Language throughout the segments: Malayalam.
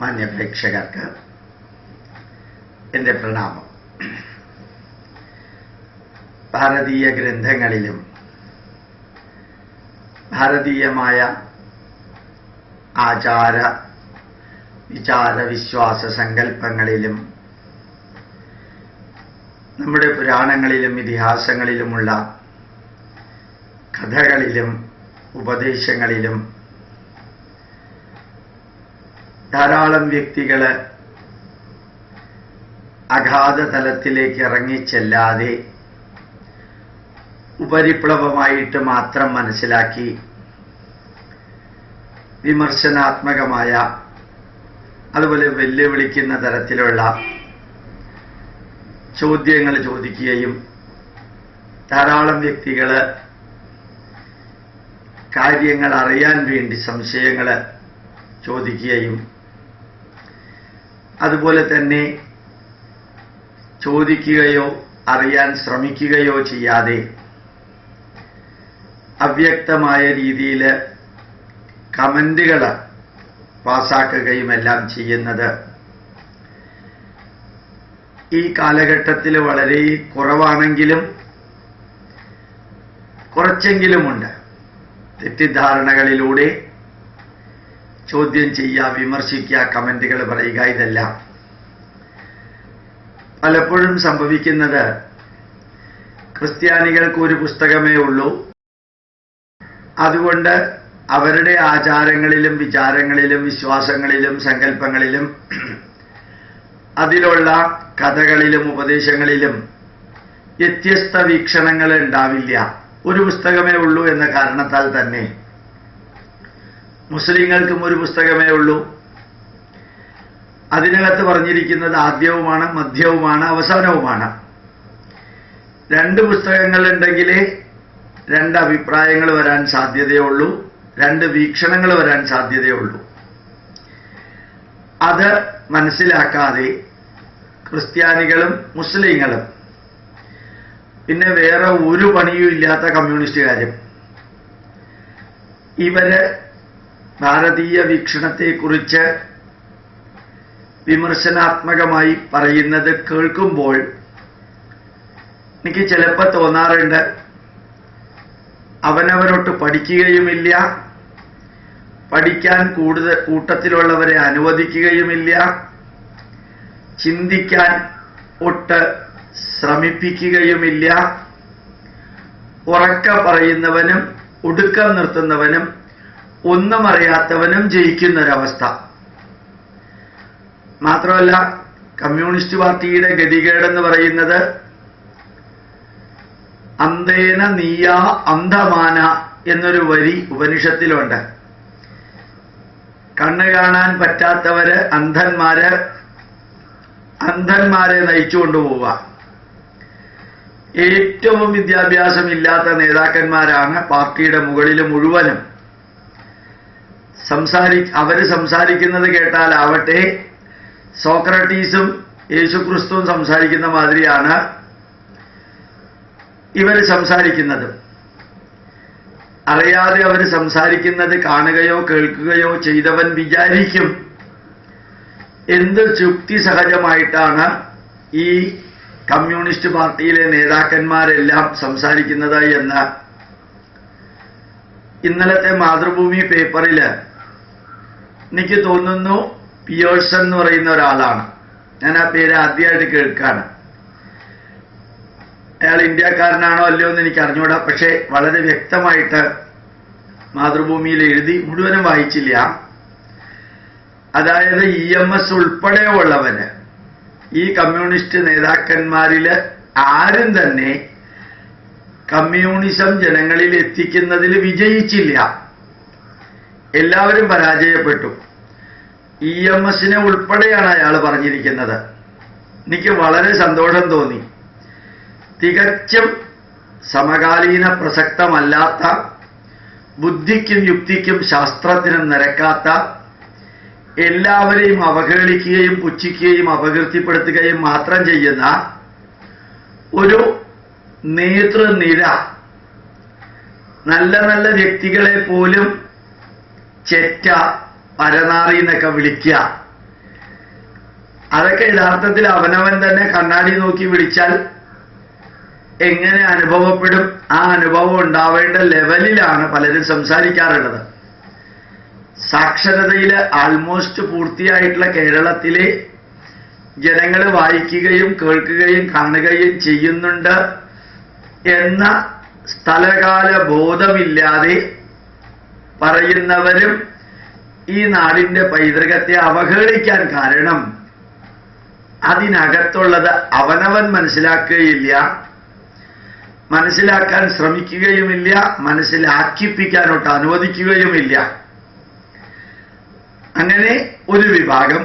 മാന്യപ്രേക്ഷകർക്ക് എൻ്റെ പ്രണാമം. ഭാരതീയ ഗ്രന്ഥങ്ങളിലും ഭാരതീയമായ ആചാര വിചാര വിശ്വാസ സങ്കല്പങ്ങളിലും നമ്മുടെ പുരാണങ്ങളിലും ഇതിഹാസങ്ങളിലുമുള്ള കഥകളിലും ഉപദേശങ്ങളിലും ധാരാളം വ്യക്തികൾ അഗാധ തലത്തിലേക്ക് ഇറങ്ങിച്ചെല്ലാതെ ഉപരിപ്ലവമായിട്ട് മാത്രം മനസ്സിലാക്കി വിമർശനാത്മകമായ അതുപോലെ വെല്ലുവിളിക്കുന്ന തരത്തിലുള്ള ചോദ്യങ്ങൾ ചോദിക്കുകയും ധാരാളം വ്യക്തികൾ കാര്യങ്ങൾ അറിയാൻ വേണ്ടി സംശയങ്ങൾ ചോദിക്കുകയും അതുപോലെ തന്നെ ചോദിക്കുകയോ അറിയാൻ ശ്രമിക്കുകയോ ചെയ്യാതെ അവ്യക്തമായ രീതിയിൽ കമന്റുകൾ പാസാക്കുകയും എല്ലാം ചെയ്യുന്നത് ഈ കാലഘട്ടത്തിൽ വളരെ കുറവാണെങ്കിലും കുറച്ചെങ്കിലുമുണ്ട്. തെറ്റിദ്ധാരണകളിലൂടെ ചോദ്യം ചെയ്യുക, വിമർശിക്കുക, കമന്റുകൾ പറയുക, ഇതെല്ലാം പലപ്പോഴും സംഭവിക്കുന്നത് ക്രിസ്ത്യാനികൾക്ക് ഒരു പുസ്തകമേ ഉള്ളൂ, അതുകൊണ്ട് അവരുടെ ആചാരങ്ങളിലും വിചാരങ്ങളിലും വിശ്വാസങ്ങളിലും സങ്കല്പങ്ങളിലും അതിലുള്ള കഥകളിലും ഉപദേശങ്ങളിലും വ്യത്യസ്ത വീക്ഷണങ്ങൾ ഉണ്ടാവില്ല. ഒരു പുസ്തകമേ ഉള്ളൂ എന്ന കാരണത്താൽ തന്നെ മുസ്ലിങ്ങൾക്കും ഒരു പുസ്തകമേ ഉള്ളൂ. അതിനകത്ത് പറഞ്ഞിരിക്കുന്നത് ആദ്യവുമാണ്, മധ്യവുമാണ്, അവസാനവുമാണ്. രണ്ട് പുസ്തകങ്ങളുണ്ടെങ്കിലേ രണ്ട് അഭിപ്രായങ്ങൾ വരാൻ സാധ്യതയുള്ളൂ, രണ്ട് വീക്ഷണങ്ങൾ വരാൻ സാധ്യതയുള്ളൂ. അത് മനസ്സിലാക്കാതെ ക്രിസ്ത്യാനികളും മുസ്ലിങ്ങളും പിന്നെ വേറെ ഒരു പണിയും ഇല്ലാത്ത കമ്മ്യൂണിസ്റ്റുകാരും ഇവര് ഭാരതീയ വീക്ഷണത്തെക്കുറിച്ച് വിമർശനാത്മകമായി പറയുന്നത് കേൾക്കുമ്പോൾ എനിക്ക് ചിലപ്പോൾ തോന്നാറുണ്ട്, അവനവരോട്ട് പഠിക്കുകയുമില്ല, പഠിക്കാൻ കൂട്ടത്തിലുള്ളവരെ അനുവദിക്കുകയുമില്ല, ചിന്തിക്കാൻ ഒട്ട് ശ്രമിപ്പിക്കുകയുമില്ല. ഉറക്ക പറയുന്നവനും ഒടുക്കം നിർത്തുന്നവനും ഒന്നും അറിയാത്തവനും ജയിക്കുന്നൊരവസ്ഥ. മാത്രമല്ല, കമ്മ്യൂണിസ്റ്റ് പാർട്ടിയുടെ ഗതികേടെന്ന് പറയുന്നത് അന്തേന നീയാ അന്ധമാന എന്നൊരു വരി ഉപനിഷത്തിലുണ്ട്. കണ്ണ് കാണാൻ പറ്റാത്തവര് അന്ധന്മാരെ നയിച്ചുകൊണ്ടുപോവുക. ഏറ്റവും വിദ്യാഭ്യാസമില്ലാത്ത നേതാക്കന്മാരാണ് പാർട്ടിയുടെ മുകളിൽ മുഴുവനും. അവര് സംസാരിക്കുന്നത് കേട്ടാലാവട്ടെ സോക്രട്ടീസും യേശുക്രിസ്തുവും സംസാരിക്കുന്ന മാതിരിയാണ് ഇവര് സംസാരിക്കുന്നത്. അറിയാതെ അവർ സംസാരിക്കുന്നത് കാണുകയോ കേൾക്കുകയോ ചെയ്തവൻ വിചാരിക്കും എന്ത് യുക്തിസഹജമായിട്ടാണ് ഈ കമ്മ്യൂണിസ്റ്റ് പാർട്ടിയിലെ നേതാക്കന്മാരെല്ലാം സംസാരിക്കുന്നത് എന്ന്. ഇന്നലത്തെ മാതൃഭൂമി പേപ്പറിൽ എനിക്ക് തോന്നുന്നു പിയേഴ്സൺ എന്ന് പറയുന്ന ഒരാളാണ്, ഞാൻ ആ പേര് ആദ്യമായിട്ട് കേൾക്കാണ്. അയാൾ ഇന്ത്യക്കാരനാണോ അല്ലയോ എന്ന് എനിക്ക് അറിഞ്ഞൂടാ, പക്ഷേ വളരെ വ്യക്തമായിട്ട് മാതൃഭൂമിയിൽ എഴുതി, മുഴുവനും വായിച്ചില്ല. അതായത് EMS ഉൾപ്പെടെയുള്ളവന് ഈ കമ്മ്യൂണിസ്റ്റ് നേതാക്കന്മാരില് ആരും തന്നെ കമ്മ്യൂണിസം ജനങ്ങളിൽ എത്തിക്കുന്നതിൽ വിജയിച്ചില്ല, എല്ലാവരും പരാജയപ്പെട്ടു. EMSനെ ഉൾപ്പെടെയാണ് അയാൾ പറഞ്ഞിരിക്കുന്നത്. എനിക്ക് വളരെ സന്തോഷം തോന്നി. തികച്ചും സമകാലീന പ്രസക്തമല്ലാത്ത, ബുദ്ധിക്കും യുക്തിക്കും ശാസ്ത്രത്തിനും നിരക്കാത്ത, എല്ലാവരെയും അവഹേളിക്കുകയും പുച്ഛിക്കുകയും അപകീർത്തിപ്പെടുത്തുകയും മാത്രം ചെയ്യുന്ന ഒരു നേതൃനിര, നല്ല നല്ല വ്യക്തികളെ പോലും ചെറ്റ, പരനാറി എന്നൊക്കെ വിളിക്കുക, അതൊക്കെ യഥാർത്ഥത്തിൽ അവനവൻ തന്നെ കണ്ണാടി നോക്കി വിളിച്ചാൽ എങ്ങനെ അനുഭവപ്പെടും? ആ അനുഭവം ഉണ്ടാവേണ്ട ലെവലിലാണ് പലരും സംസാരിക്കാറുള്ളത്. സാക്ഷരതയിൽ ആൾമോസ്റ്റ് പൂർത്തിയായിട്ടുള്ള കേരളത്തിലെ ജനങ്ങൾ വായിക്കുകയും കേൾക്കുകയും കാണുകയും ചെയ്യുന്നുണ്ട് എന്ന സ്ഥലകാല ബോധമില്ലാതെ പറയുന്നവരും ഈ നാടിന്റെ പൈതൃകത്തെ അവഹേളിക്കാൻ കാരണം അതിനകത്തുള്ളത് അവനവൻ മനസ്സിലാക്കുകയില്ല, മനസ്സിലാക്കാൻ ശ്രമിക്കുകയുമില്ല, മനസ്സിലാക്കിപ്പിക്കാനൊട്ട് അനുവദിക്കുകയുമില്ല. അങ്ങനെ ഒരു വിഭാഗം.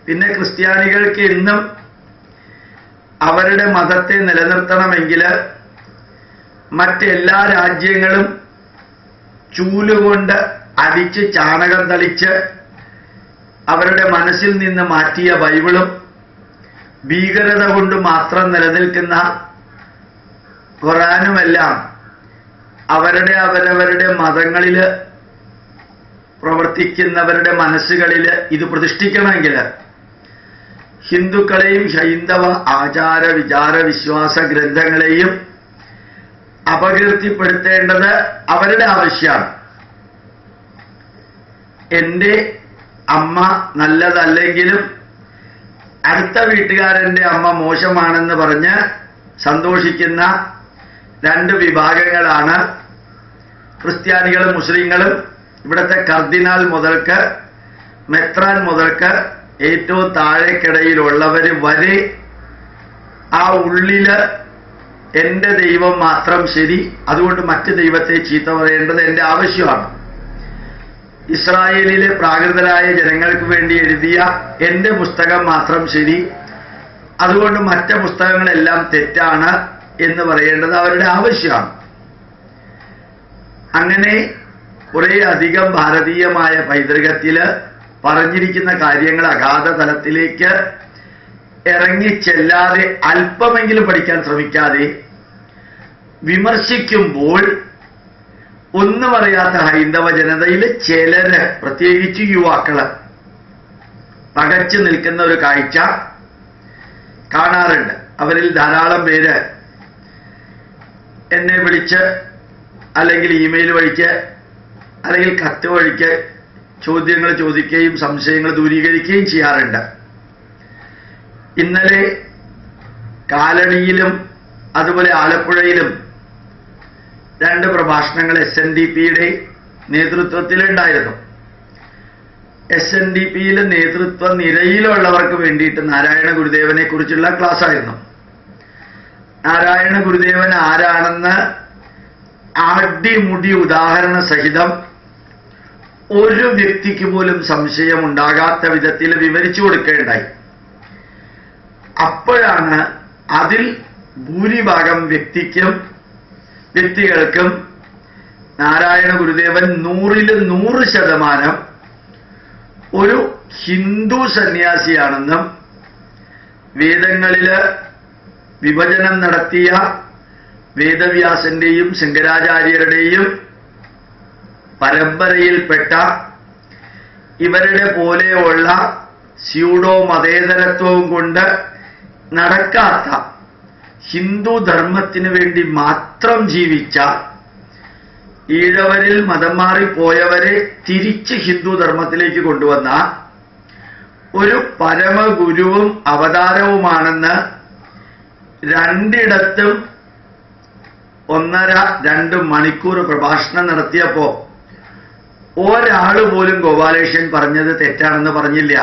പിന്നെ ക്രിസ്ത്യാനികൾക്ക് ഇന്നും അവരുടെ മതത്തെ നിലനിർത്തണമെങ്കിൽ മറ്റെല്ലാ രാജ്യങ്ങളും ചൂലുകൊണ്ട് അടിച്ച് ചാണകം തളിച്ച് അവരുടെ മനസ്സിൽ നിന്ന് മാറ്റിയ ബൈബിളും ഭീകരത കൊണ്ട് മാത്രം നിലനിൽക്കുന്ന ഖുർആനുമെല്ലാം അവരവരുടെ മതങ്ങളിൽ പ്രവർത്തിക്കുന്നവരുടെ മനസ്സുകളിൽ ഇത് പ്രതിഷ്ഠിക്കണമെങ്കിൽ ഹിന്ദുക്കളെയും ഹൈന്ദവ ആചാര വിചാര വിശ്വാസ ഗ്രന്ഥങ്ങളെയും അപകീർത്തിപ്പെടുത്തേണ്ടത് അവരുടെ ആവശ്യമാണ്. എൻ്റെ അമ്മ നല്ലതല്ലെങ്കിലും അടുത്ത വീട്ടുകാരൻ്റെ അമ്മ മോശമാണെന്ന് പറഞ്ഞ് സന്തോഷിക്കുന്ന രണ്ട് വിഭാഗങ്ങളാണ് ക്രിസ്ത്യാനികളും മുസ്ലിങ്ങളും. ഇവിടുത്തെ കർദിനാൾ മുതൽക്ക് മെത്രാൻ മുതൽക്ക് ഏറ്റവും താഴേക്കിടയിലുള്ളവർ വരെ ആ ഉള്ളില് എൻ്റെ ദൈവം മാത്രം ശരി, അതുകൊണ്ട് മറ്റ് ദൈവത്തെ ചീത്ത പറയേണ്ടത് എൻ്റെ ആവശ്യമാണ്. ഇസ്രായേലിലെ പ്രാകൃതരായ ജനങ്ങൾക്ക് വേണ്ടി എഴുതിയ എൻ്റെ പുസ്തകം മാത്രം ശരി, അതുകൊണ്ട് മറ്റ് പുസ്തകങ്ങളെല്ലാം തെറ്റാണ് എന്ന് പറയേണ്ടത് അവരുടെ ആവശ്യമാണ്. അങ്ങനെ കുറേ അധികം ഭാരതീയമായ പൈതൃകത്തിൽ പറഞ്ഞിരിക്കുന്ന കാര്യങ്ങൾ അഗാധ തലത്തിലേക്ക് ഇറങ്ങിച്ചെല്ലാതെ അല്പമെങ്കിലും പഠിക്കാൻ ശ്രമിക്കാതെ വിമർശിക്കുമ്പോൾ ഒന്നും അറിയാത്ത ഹൈന്ദവ ജനതയിൽ ചിലര്, പ്രത്യേകിച്ച് യുവാക്കള്, പകച്ചു നിൽക്കുന്ന ഒരു കാഴ്ച കാണാറുണ്ട്. അവരിൽ ധാരാളം പേര് എന്നെ വിളിച്ച് അല്ലെങ്കിൽ ഇമെയിൽ വഴിക്ക് അല്ലെങ്കിൽ കത്ത് വഴിക്ക് ചോദ്യങ്ങൾ ചോദിക്കുകയും സംശയങ്ങൾ ദൂരീകരിക്കുകയും ചെയ്യാറുണ്ട്. ഇന്നലെ കാലടിയിലും അതുപോലെ ആലപ്പുഴയിലും 2 പ്രഭാഷണങ്ങൾ SNDPയുടെ നേതൃത്വത്തിലുണ്ടായിരുന്നു. SNDPയിൽ നേതൃത്വ നിരയിലുള്ളവർക്ക് വേണ്ടിയിട്ട് നാരായണ ഗുരുദേവനെ കുറിച്ചുള്ള ക്ലാസ് ആയിരുന്നു. നാരായണ ഗുരുദേവൻ ആരാണെന്ന് അടിമുടി ഉദാഹരണ സഹിതം ഒരു വ്യക്തിക്ക് പോലും സംശയമുണ്ടാകാത്ത വിധത്തിൽ വിവരിച്ചു കൊടുക്കുകയുണ്ടായി. അപ്പോഴാണ് അതിൽ ഭൂരിഭാഗം വ്യക്തികൾക്കും നാരായണ ഗുരുദേവൻ 100% ഒരു ഹിന്ദു സന്യാസിയാണെന്നും വേദങ്ങളില് വിഭജനം നടത്തിയ വേദവ്യാസന്റെയും ശങ്കരാചാര്യരുടെയും പരമ്പരയിൽപ്പെട്ട ഇവരുടെ പോലെയുള്ള സ്യൂഡോ മതേതരത്വവും കൊണ്ട് നടക്കാത്ത ഹിന്ദു ധർമ്മത്തിന് വേണ്ടി മാത്രം ജീവിച്ച, ഈഴവരിൽ മതം മാറിപ്പോയവരെ തിരിച്ച് ഹിന്ദു ധർമ്മത്തിലേക്ക് കൊണ്ടുവന്ന ഒരു പരമഗുരുവും അവതാരവുമാണെന്ന് 2 1.5-2 മണിക്കൂർ പ്രഭാഷണം നടത്തിയപ്പോ ഒരാൾ പോലും ഗോപാലകൃഷ്ണൻ പറഞ്ഞത് തെറ്റാണെന്ന് പറഞ്ഞില്ല.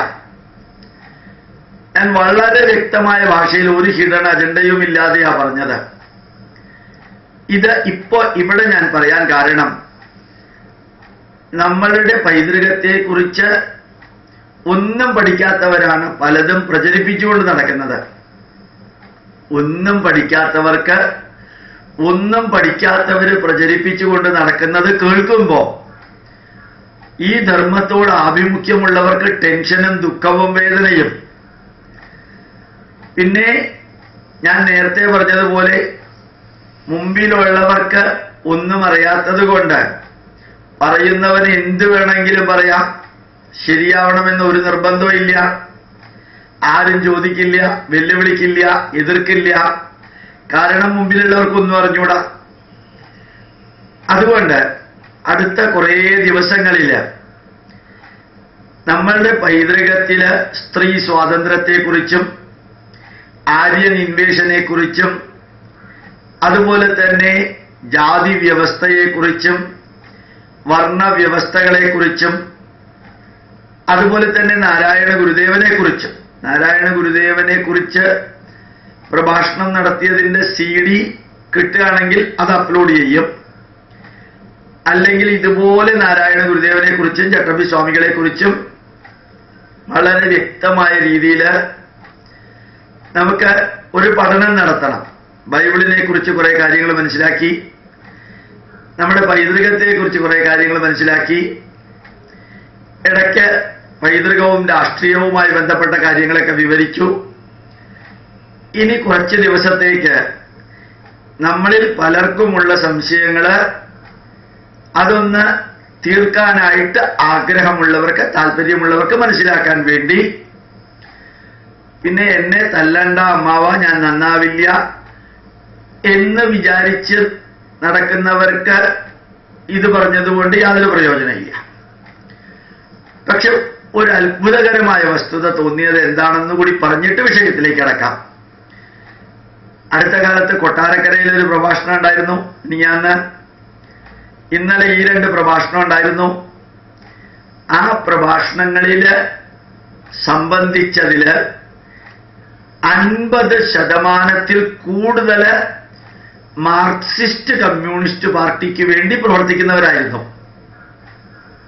ഞാൻ വളരെ വ്യക്തമായ ഭാഷയിൽ ഒരു ഹിഡൻ അജണ്ടയും ഇല്ലാതെയാ പറഞ്ഞത്. ഇത് ഇവിടെ ഞാൻ പറയാൻ കാരണം, നമ്മളുടെ പൈതൃകത്തെക്കുറിച്ച് ഒന്നും പഠിക്കാത്തവരാണ് പലതും പ്രചരിപ്പിച്ചുകൊണ്ട് നടക്കുന്നത്. ഒന്നും പഠിക്കാത്തവര് പ്രചരിപ്പിച്ചുകൊണ്ട് നടക്കുന്നത് കേൾക്കുമ്പോ ഈ ധർമ്മത്തോട് ആഭിമുഖ്യമുള്ളവർക്ക് ടെൻഷനും ദുഃഖവും വേദനയും. പിന്നെ ഞാൻ നേരത്തെ പറഞ്ഞതുപോലെ മുമ്പിലുള്ളവർക്ക് ഒന്നും അറിയാത്തത് കൊണ്ട് പറയുന്നവന് എന്ത് വേണമെങ്കിലും പറയാം, ശരിയാവണമെന്ന് ഒരു നിർബന്ധവും ഇല്ല. ആരും ചോദിക്കില്ല, വെല്ലുവിളിക്കില്ല, എതിർക്കില്ല. കാരണം മുമ്പിലുള്ളവർക്കൊന്നും അറിഞ്ഞൂടാ. അതുകൊണ്ട് അടുത്ത കുറേ ദിവസങ്ങളില് നമ്മളുടെ പൈതൃകത്തില് സ്ത്രീ സ്വാതന്ത്ര്യത്തെക്കുറിച്ചും ആര്യൻ ഇൻവേഷനെ കുറിച്ചും അതുപോലെ തന്നെ ജാതി വ്യവസ്ഥയെക്കുറിച്ചും വർണ്ണവ്യവസ്ഥകളെക്കുറിച്ചും അതുപോലെ തന്നെ നാരായണ ഗുരുദേവനെ കുറിച്ച് പ്രഭാഷണം നടത്തിയതിന്റെ CD കിട്ടുകയാണെങ്കിൽ അത് അപ്ലോഡ് ചെയ്യും. അല്ലെങ്കിൽ ഇതുപോലെ നാരായണ ഗുരുദേവനെ കുറിച്ചും ചട്ടമ്പി സ്വാമികളെ കുറിച്ചും വളരെ വ്യക്തമായ രീതിയിൽ നമുക്ക് ഒരു പഠനം നടത്തണം. ബൈബിളിനെ കുറിച്ച് കുറെ കാര്യങ്ങൾ മനസ്സിലാക്കി, നമ്മുടെ പൈതൃകത്തെ കുറിച്ച് കുറെ കാര്യങ്ങൾ മനസ്സിലാക്കി, ഇടയ്ക്ക് പൈതൃകവും രാഷ്ട്രീയവുമായി ബന്ധപ്പെട്ട കാര്യങ്ങളൊക്കെ വിവരിച്ചു. ഇനി കുറച്ച് ദിവസത്തേക്ക് നമ്മളിൽ പലർക്കുമുള്ള സംശയങ്ങള് അതൊന്ന് തീർക്കാനായിട്ട് ആഗ്രഹമുള്ളവർക്ക്, താല്പര്യമുള്ളവർക്ക് മനസ്സിലാക്കാൻ വേണ്ടി, പിന്നെ എന്നെ തല്ലണ്ട അമ്മാവ, ഞാൻ നന്നാവില്ല എന്ന് വിചാരിച്ച് നടക്കുന്നവർക്ക് ഇത് പറഞ്ഞതുകൊണ്ട് യാതൊരു പ്രയോജനമില്ല. പക്ഷെ ഒരു അത്ഭുതകരമായ വസ്തുത തോന്നിയത് എന്താണെന്ന് കൂടി പറഞ്ഞിട്ട് വിഷയത്തിലേക്ക് കടക്കാം. അടുത്ത കാലത്ത് കൊട്ടാരക്കരയിൽ ഒരു പ്രഭാഷണം ഉണ്ടായിരുന്നു. ഇന്നലെ ഈ 2 പ്രഭാഷണം ഉണ്ടായിരുന്നു. ആ പ്രഭാഷണങ്ങളിൽ സംബന്ധിച്ചതില് 50% കൂടുതൽ മാർക്സിസ്റ്റ് കമ്മ്യൂണിസ്റ്റ് പാർട്ടിക്ക് വേണ്ടി പ്രവർത്തിക്കുന്നവരായിരുന്നു.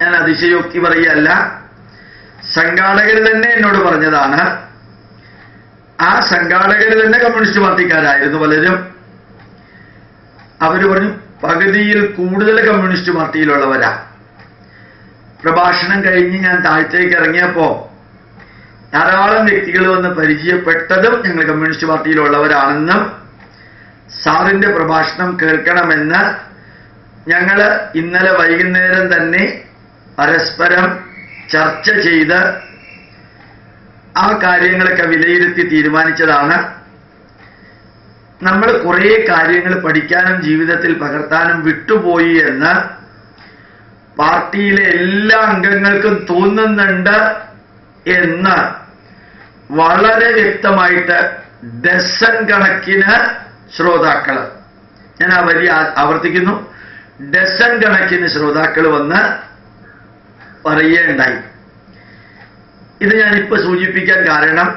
ഞാൻ അതിശയോക്തി പറയുകയല്ല, സംഘാടകർ തന്നെ എന്നോട് പറഞ്ഞതാണ്. ആ സംഘാടകർ തന്നെ കമ്മ്യൂണിസ്റ്റ് പാർട്ടിക്കാരായിരുന്നു പലരും. അവര് പറഞ്ഞു പകുതിയിൽ കൂടുതൽ കമ്മ്യൂണിസ്റ്റ് പാർട്ടിയിലുള്ളവരാ. പ്രഭാഷണം കഴിഞ്ഞ് ഞാൻ താഴത്തേക്ക് ഇറങ്ങിയപ്പോ ധാരാളം വ്യക്തികൾ വന്ന് പരിചയപ്പെട്ടതും ഞങ്ങൾ കമ്മ്യൂണിസ്റ്റ് പാർട്ടിയിലുള്ളവരാണെന്നും സാറിന്റെ പ്രഭാഷണം കേൾക്കണമെന്ന് ഞങ്ങൾ ഇന്നലെ വൈകുന്നേരം തന്നെ പരസ്പരം ചർച്ച ചെയ്ത് ആ കാര്യങ്ങളൊക്കെ വിലയിരുത്തി തീരുമാനിച്ചതാണ്. നമ്മൾ കുറേ കാര്യങ്ങൾ പഠിക്കാനും ജീവിതത്തിൽ പകർത്താനും വിട്ടുപോയി എന്ന് പാർട്ടിയിലെ എല്ലാ അംഗങ്ങൾക്കും തോന്നുന്നുണ്ട് എന്ന് വളരെ വ്യക്തമായിട്ട് ഡസൻ കണക്കിന് ശ്രോതാക്കൾ, ഞാൻ ആ വരി ആവർത്തിക്കുന്നു, ഡസൻ കണക്കിന് ശ്രോതാക്കൾ വന്ന് പറയുകയുണ്ടായി. ഇത് ഞാനിപ്പോ സൂചിപ്പിക്കാൻ കാരണം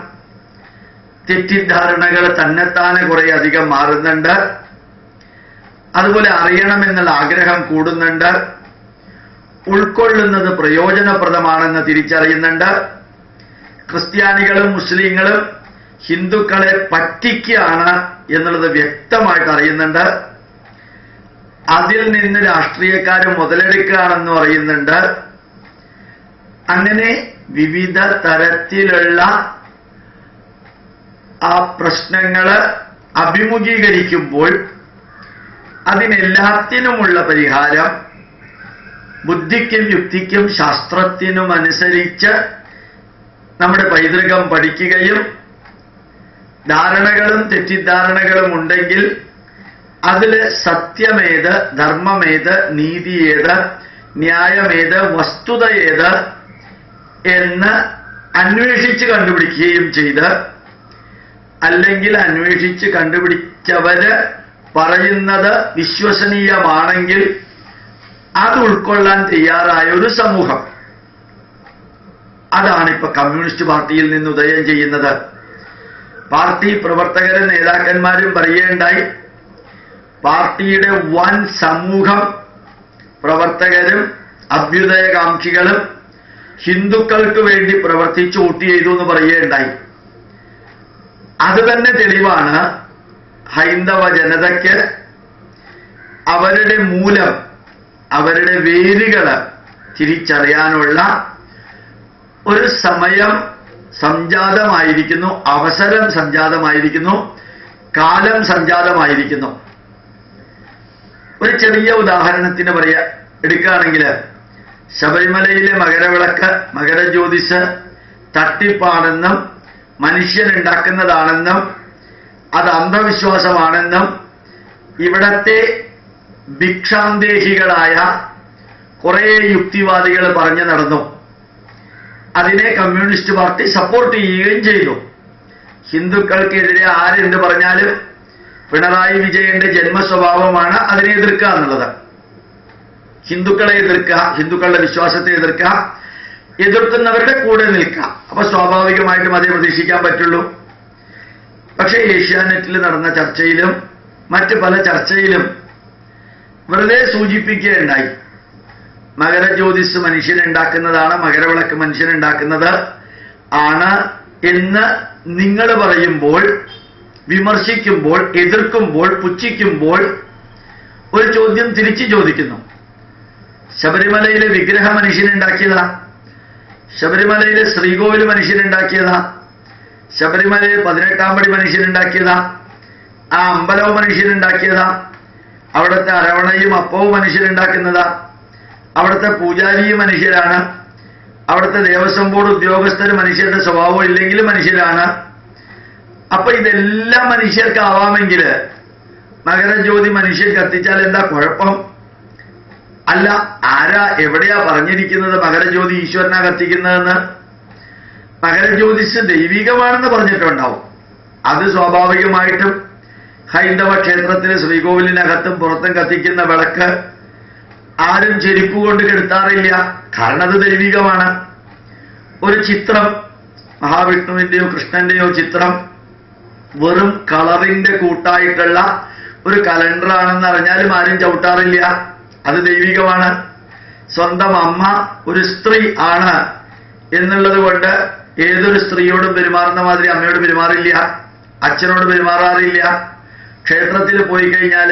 തെറ്റിദ്ധാരണകൾ തന്നെത്താനെ കുറെ അധികം മാറുന്നുണ്ട്. അതുപോലെ അറിയണമെന്നുള്ള ആഗ്രഹം കൂടുന്നുണ്ട്. ഉൾക്കൊള്ളുന്നത് പ്രയോജനപ്രദമാണെന്ന് തിരിച്ചറിയുന്നുണ്ട്. ക്രിസ്ത്യാനികളും മുസ്ലിങ്ങളും ഹിന്ദുക്കളെ പറ്റിക്കുകയാണ് എന്നുള്ളത് വ്യക്തമായിട്ട് അറിയുന്നുണ്ട്. അതിൽ നിന്ന് രാഷ്ട്രീയക്കാർ മുതലെടുക്കുകയാണെന്നും അറിയുന്നുണ്ട്. അങ്ങനെ വിവിധ തരത്തിലുള്ള ആ പ്രശ്നങ്ങൾ അഭിമുഖീകരിക്കുമ്പോൾ അതിനെല്ലാത്തിനുമുള്ള പരിഹാരം ബുദ്ധിക്കും യുക്തിക്കും ശാസ്ത്രത്തിനും അനുസരിച്ച് നമ്മുടെ പൈതൃകം പഠിക്കുകയും ധാരണകളും തെറ്റിദ്ധാരണകളും ഉണ്ടെങ്കിൽ അതിൽ സത്യമേത്, ധർമ്മമേത്, നീതിയേത്, ന്യായമേത്, വസ്തുത ഏത് എന്ന് അന്വേഷിച്ച് കണ്ടുപിടിക്കുകയും ചെയ്ത്, അല്ലെങ്കിൽ അന്വേഷിച്ച് കണ്ടുപിടിച്ചവര് പറയുന്നത് വിശ്വസനീയമാണെങ്കിൽ അത് ഉൾക്കൊള്ളാൻ തയ്യാറായ ഒരു സമൂഹം, അതാണ് ഇപ്പൊ കമ്മ്യൂണിസ്റ്റ് പാർട്ടിയിൽ നിന്ന് ഉദയം ചെയ്യുന്നത്. പാർട്ടി പ്രവർത്തകരും നേതാക്കന്മാരും പറയുകയുണ്ടായി, പാർട്ടിയുടെ വൻ സമൂഹം പ്രവർത്തകരും അഭ്യുദയകാംക്ഷികളും ഹിന്ദുക്കൾക്ക് വേണ്ടി പ്രവർത്തിച്ച് വോട്ട് ചെയ്തു എന്ന് പറയുകയുണ്ടായി. അത് തന്നെ തെളിവാണ് ഹൈന്ദവ ജനതയ്ക്ക് അവരുടെ മൂലം, അവരുടെ വേരുകൾ തിരിച്ചറിയാനുള്ള ഒരു സമയം സംജാതമായിരിക്കുന്നു, അവസരം സംജാതമായിരിക്കുന്നു, കാലം സംജാതമായിരിക്കുന്നു. ഒരു ചെറിയ ഉദാഹരണത്തിന് എടുക്കുകയാണെങ്കിൽ ശബരിമലയിലെ മകരവിളക്ക്, മകരജ്യോതിസ് തട്ടിപ്പാണെന്നും മനുഷ്യനുണ്ടാക്കുന്നതാണെന്നും അത് അന്ധവിശ്വാസമാണെന്നും ഇവിടത്തെ ഭിക്ഷാന്തേഹികളായ കുറേ യുക്തിവാദികൾ പറഞ്ഞു നടന്നു. അതിനെ കമ്മ്യൂണിസ്റ്റ് പാർട്ടി സപ്പോർട്ട് ചെയ്യുകയും ചെയ്തു. ഹിന്ദുക്കൾക്കെതിരെ ആരെന്ത് പറഞ്ഞാലും പിണറായി വിജയന്റെ ജന്മസ്വഭാവമാണ് അതിനെ എതിർക്കുക എന്നുള്ളത്. ഹിന്ദുക്കളെ എതിർക്കുക, ഹിന്ദുക്കളുടെ വിശ്വാസത്തെ എതിർക്കുക, എതിർക്കുന്നവരുടെ കൂടെ നിൽക്കുക. അപ്പൊ സ്വാഭാവികമായിട്ടും അതേ പ്രതീക്ഷിക്കാൻ പറ്റുള്ളൂ. പക്ഷേ ഏഷ്യാനെറ്റിൽ നടന്ന ചർച്ചയിലും മറ്റ് പല ചർച്ചയിലും വെറുതെ സൂചിപ്പിക്കുകയുണ്ടായി, മകരജ്യോതിസ് മനുഷ്യനുണ്ടാക്കുന്നതാണ്, മകരവിളക്ക് മനുഷ്യനുണ്ടാക്കുന്നത് ആണ് എന്ന് നിങ്ങൾ പറയുമ്പോൾ, വിമർശിക്കുമ്പോൾ, എതിർക്കുമ്പോൾ, പുച്ഛിക്കുമ്പോൾ ഒരു ചോദ്യം തിരിച്ചു ചോദിക്കുന്നു. ശബരിമലയിലെ വിഗ്രഹം മനുഷ്യനുണ്ടാക്കിയതാ? ശബരിമലയിലെ ശ്രീകോവിൽ മനുഷ്യനുണ്ടാക്കിയതാ? ശബരിമലയിൽ 18-ാം പടി മനുഷ്യനുണ്ടാക്കിയതാ? ആ അമ്പലവും മനുഷ്യനുണ്ടാക്കിയതാ? അവിടുത്തെ അരവണയും അപ്പവും മനുഷ്യനുണ്ടാക്കുന്നതാ? അവിടുത്തെ പൂജാരിയും മനുഷ്യരാണ്. അവിടുത്തെ ദേവസ്വം ബോർഡ് ഉദ്യോഗസ്ഥർ മനുഷ്യരുടെ സ്വഭാവം ഇല്ലെങ്കിലും മനുഷ്യരാണ്. അപ്പൊ ഇതെല്ലാം മനുഷ്യർക്കാവാമെങ്കിൽ മകരജ്യോതി മനുഷ്യൻ കത്തിച്ചാൽ എന്താ കുഴപ്പം? അല്ല, ആരാ എവിടെയാ പറഞ്ഞിരിക്കുന്നത് മകരജ്യോതി ഈശ്വരനാ കത്തിക്കുന്നതെന്ന്? മകരജ്യോതിസ് ദൈവികമാണെന്ന് പറഞ്ഞിട്ടുണ്ടാവും. അത് സ്വാഭാവികമായിട്ടും ഹൈന്ദവ ക്ഷേത്രത്തിലെ ശ്രീകോവിലിനകത്തും പുറത്തും കത്തിക്കുന്ന വിളക്ക് ആരും ചെരുപ്പ് കൊണ്ട് കെടുത്താറില്ല, കാരണം അത് ദൈവികമാണ്. ഒരു ചിത്രം, മഹാവിഷ്ണുവിന്റെയോ കൃഷ്ണന്റെയോ ചിത്രം വെറും കളറിന്റെ കൂട്ടായിട്ടുള്ള ഒരു കലണ്ടറാണെന്ന് അറിഞ്ഞാലും ആരും ചവിട്ടാറില്ല, അത് ദൈവികമാണ്. സ്വന്തം അമ്മ ഒരു സ്ത്രീ ആണ് എന്നുള്ളത് കൊണ്ട് ഏതൊരു സ്ത്രീയോടും പെരുമാറുന്ന മാതിരി അമ്മയോട് പെരുമാറില്ല, അച്ഛനോട് പെരുമാറാറില്ല. ക്ഷേത്രത്തിൽ പോയി കഴിഞ്ഞാൽ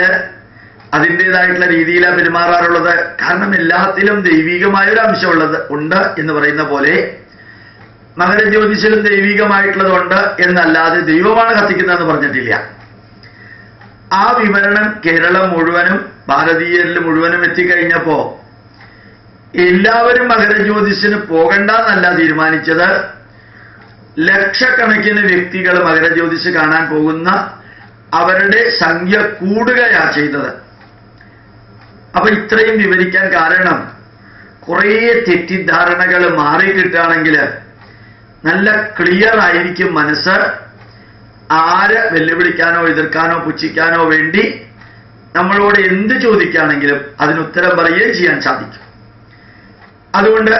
അതിൻ്റെതായിട്ടുള്ള രീതിയിലാണ് പെരുമാറാറുള്ളത്. കാരണം എല്ലാത്തിലും ദൈവികമായൊരു അംശമുള്ളത് ഉണ്ട് എന്ന് പറയുന്ന പോലെ മകരജ്യോതിസിലും ദൈവികമായിട്ടുള്ളതുണ്ട് എന്നല്ലാതെ ദൈവമാണ് കത്തിക്കുന്നതെന്ന് പറഞ്ഞിട്ടില്ല. ആ വിവരണം കേരളം മുഴുവനും ഭാരതീയരിൽ മുഴുവനും എത്തിക്കഴിഞ്ഞപ്പോ എല്ലാവരും മകരജ്യോതിസിന് പോകണ്ടെന്നല്ല തീരുമാനിച്ചത്, ലക്ഷക്കണക്കിന് വ്യക്തികൾ മകരജ്യോതിസ് കാണാൻ പോകുന്ന അവരുടെ സംഖ്യ കൂടുകയാ ചെയ്തത്. അപ്പൊ ഇത്രയും വിവരിക്കാൻ കാരണം കുറേ തെറ്റിദ്ധാരണകൾ മാറിക്കിട്ടുകയാണെങ്കിൽ നല്ല ക്ലിയർ ആയിരിക്കും മനസ്സ്. ആര് വെല്ലുവിളിക്കാനോ എതിർക്കാനോ പുച്ഛിക്കാനോ വേണ്ടി നമ്മളോട് എന്ത് ചോദിക്കുകയാണെങ്കിലും അതിനുത്തരം പറയുകയും ചെയ്യാൻ സാധിക്കും. അതുകൊണ്ട്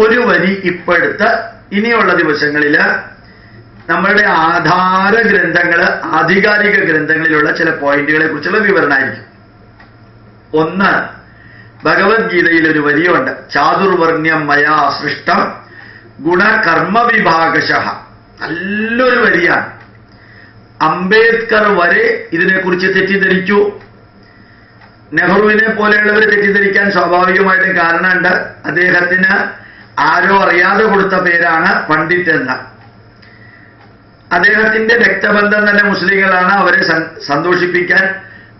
ഒരു വരി ഇപ്പോഴത്തെ ഇനിയുള്ള ദിവസങ്ങളിൽ നമ്മളുടെ ആധാര ഗ്രന്ഥങ്ങൾ, ആധികാരിക ഗ്രന്ഥങ്ങളിലുള്ള ചില പോയിന്റുകളെ കുറിച്ചുള്ള വിവരണമായിരിക്കും. ഒന്ന്, ഭഗവത്ഗീതയിൽ ഒരു വരിയുണ്ട്, ചാതുർവർണ്ണ്യം മയാ സൃഷ്ടം ഗുണകർമ്മ വിഭാഗശഃ. നല്ലൊരു വരിയാണ്. അംബേദ്കർ വരെ ഇതിനെക്കുറിച്ച് തെറ്റിദ്ധരിച്ചു. നെഹ്റുവിനെ പോലെയുള്ളവർ തെറ്റിദ്ധരിക്കാൻ സ്വാഭാവികമായിട്ടും കാരണമുണ്ട്. അദ്ദേഹത്തിന് ആരോ അറിയാതെ കൊടുത്ത പേരാണ് പണ്ഡിറ്റ് എന്ന്. അദ്ദേഹത്തിന്റെ രക്തബന്ധം തന്നെ മുസ്ലിങ്ങളാണ്. അവരെ സന്തോഷിപ്പിക്കാൻ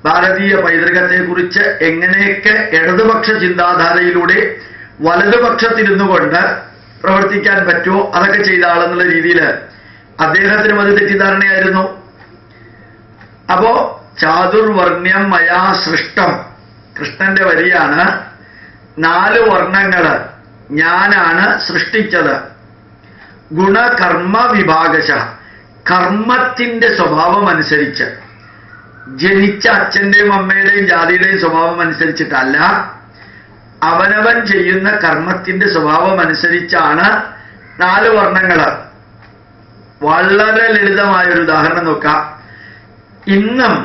ഭാരതീയ പൈതൃകത്തെക്കുറിച്ച് എങ്ങനെയൊക്കെ ഇടതുപക്ഷ ചിന്താധാരയിലൂടെ വലതുപക്ഷത്തിരുന്നു കൊണ്ട് പ്രവർത്തിക്കാൻ പറ്റുമോ അതൊക്കെ ചെയ്ത ആളെന്നുള്ള രീതിയിൽ അദ്ദേഹത്തിനും അത് തെറ്റിദ്ധാരണയായിരുന്നു. അപ്പോ ചാതുർവർണ്ണ്യം മയാ സൃഷ്ടം, കൃഷ്ണന്റെ വരിയാണ്. 4 വർണ്ണങ്ങള് ഞാനാണ് സൃഷ്ടിച്ചത്. ഗുണകർമ്മ വിഭാഗശഃ, കർമ്മത്തിന്റെ സ്വഭാവം അനുസരിച്ച്, ജനിച്ച അച്ഛന്റെയും അമ്മയുടെയും ജാതിയുടെയും സ്വഭാവം അനുസരിച്ചിട്ടല്ല, അവനവൻ ചെയ്യുന്ന കർമ്മത്തിന്റെ സ്വഭാവം അനുസരിച്ചാണ് 4 വർണ്ണങ്ങള്. വളരെ ലളിതമായൊരു ഉദാഹരണം നോക്കാം. ഇന്നും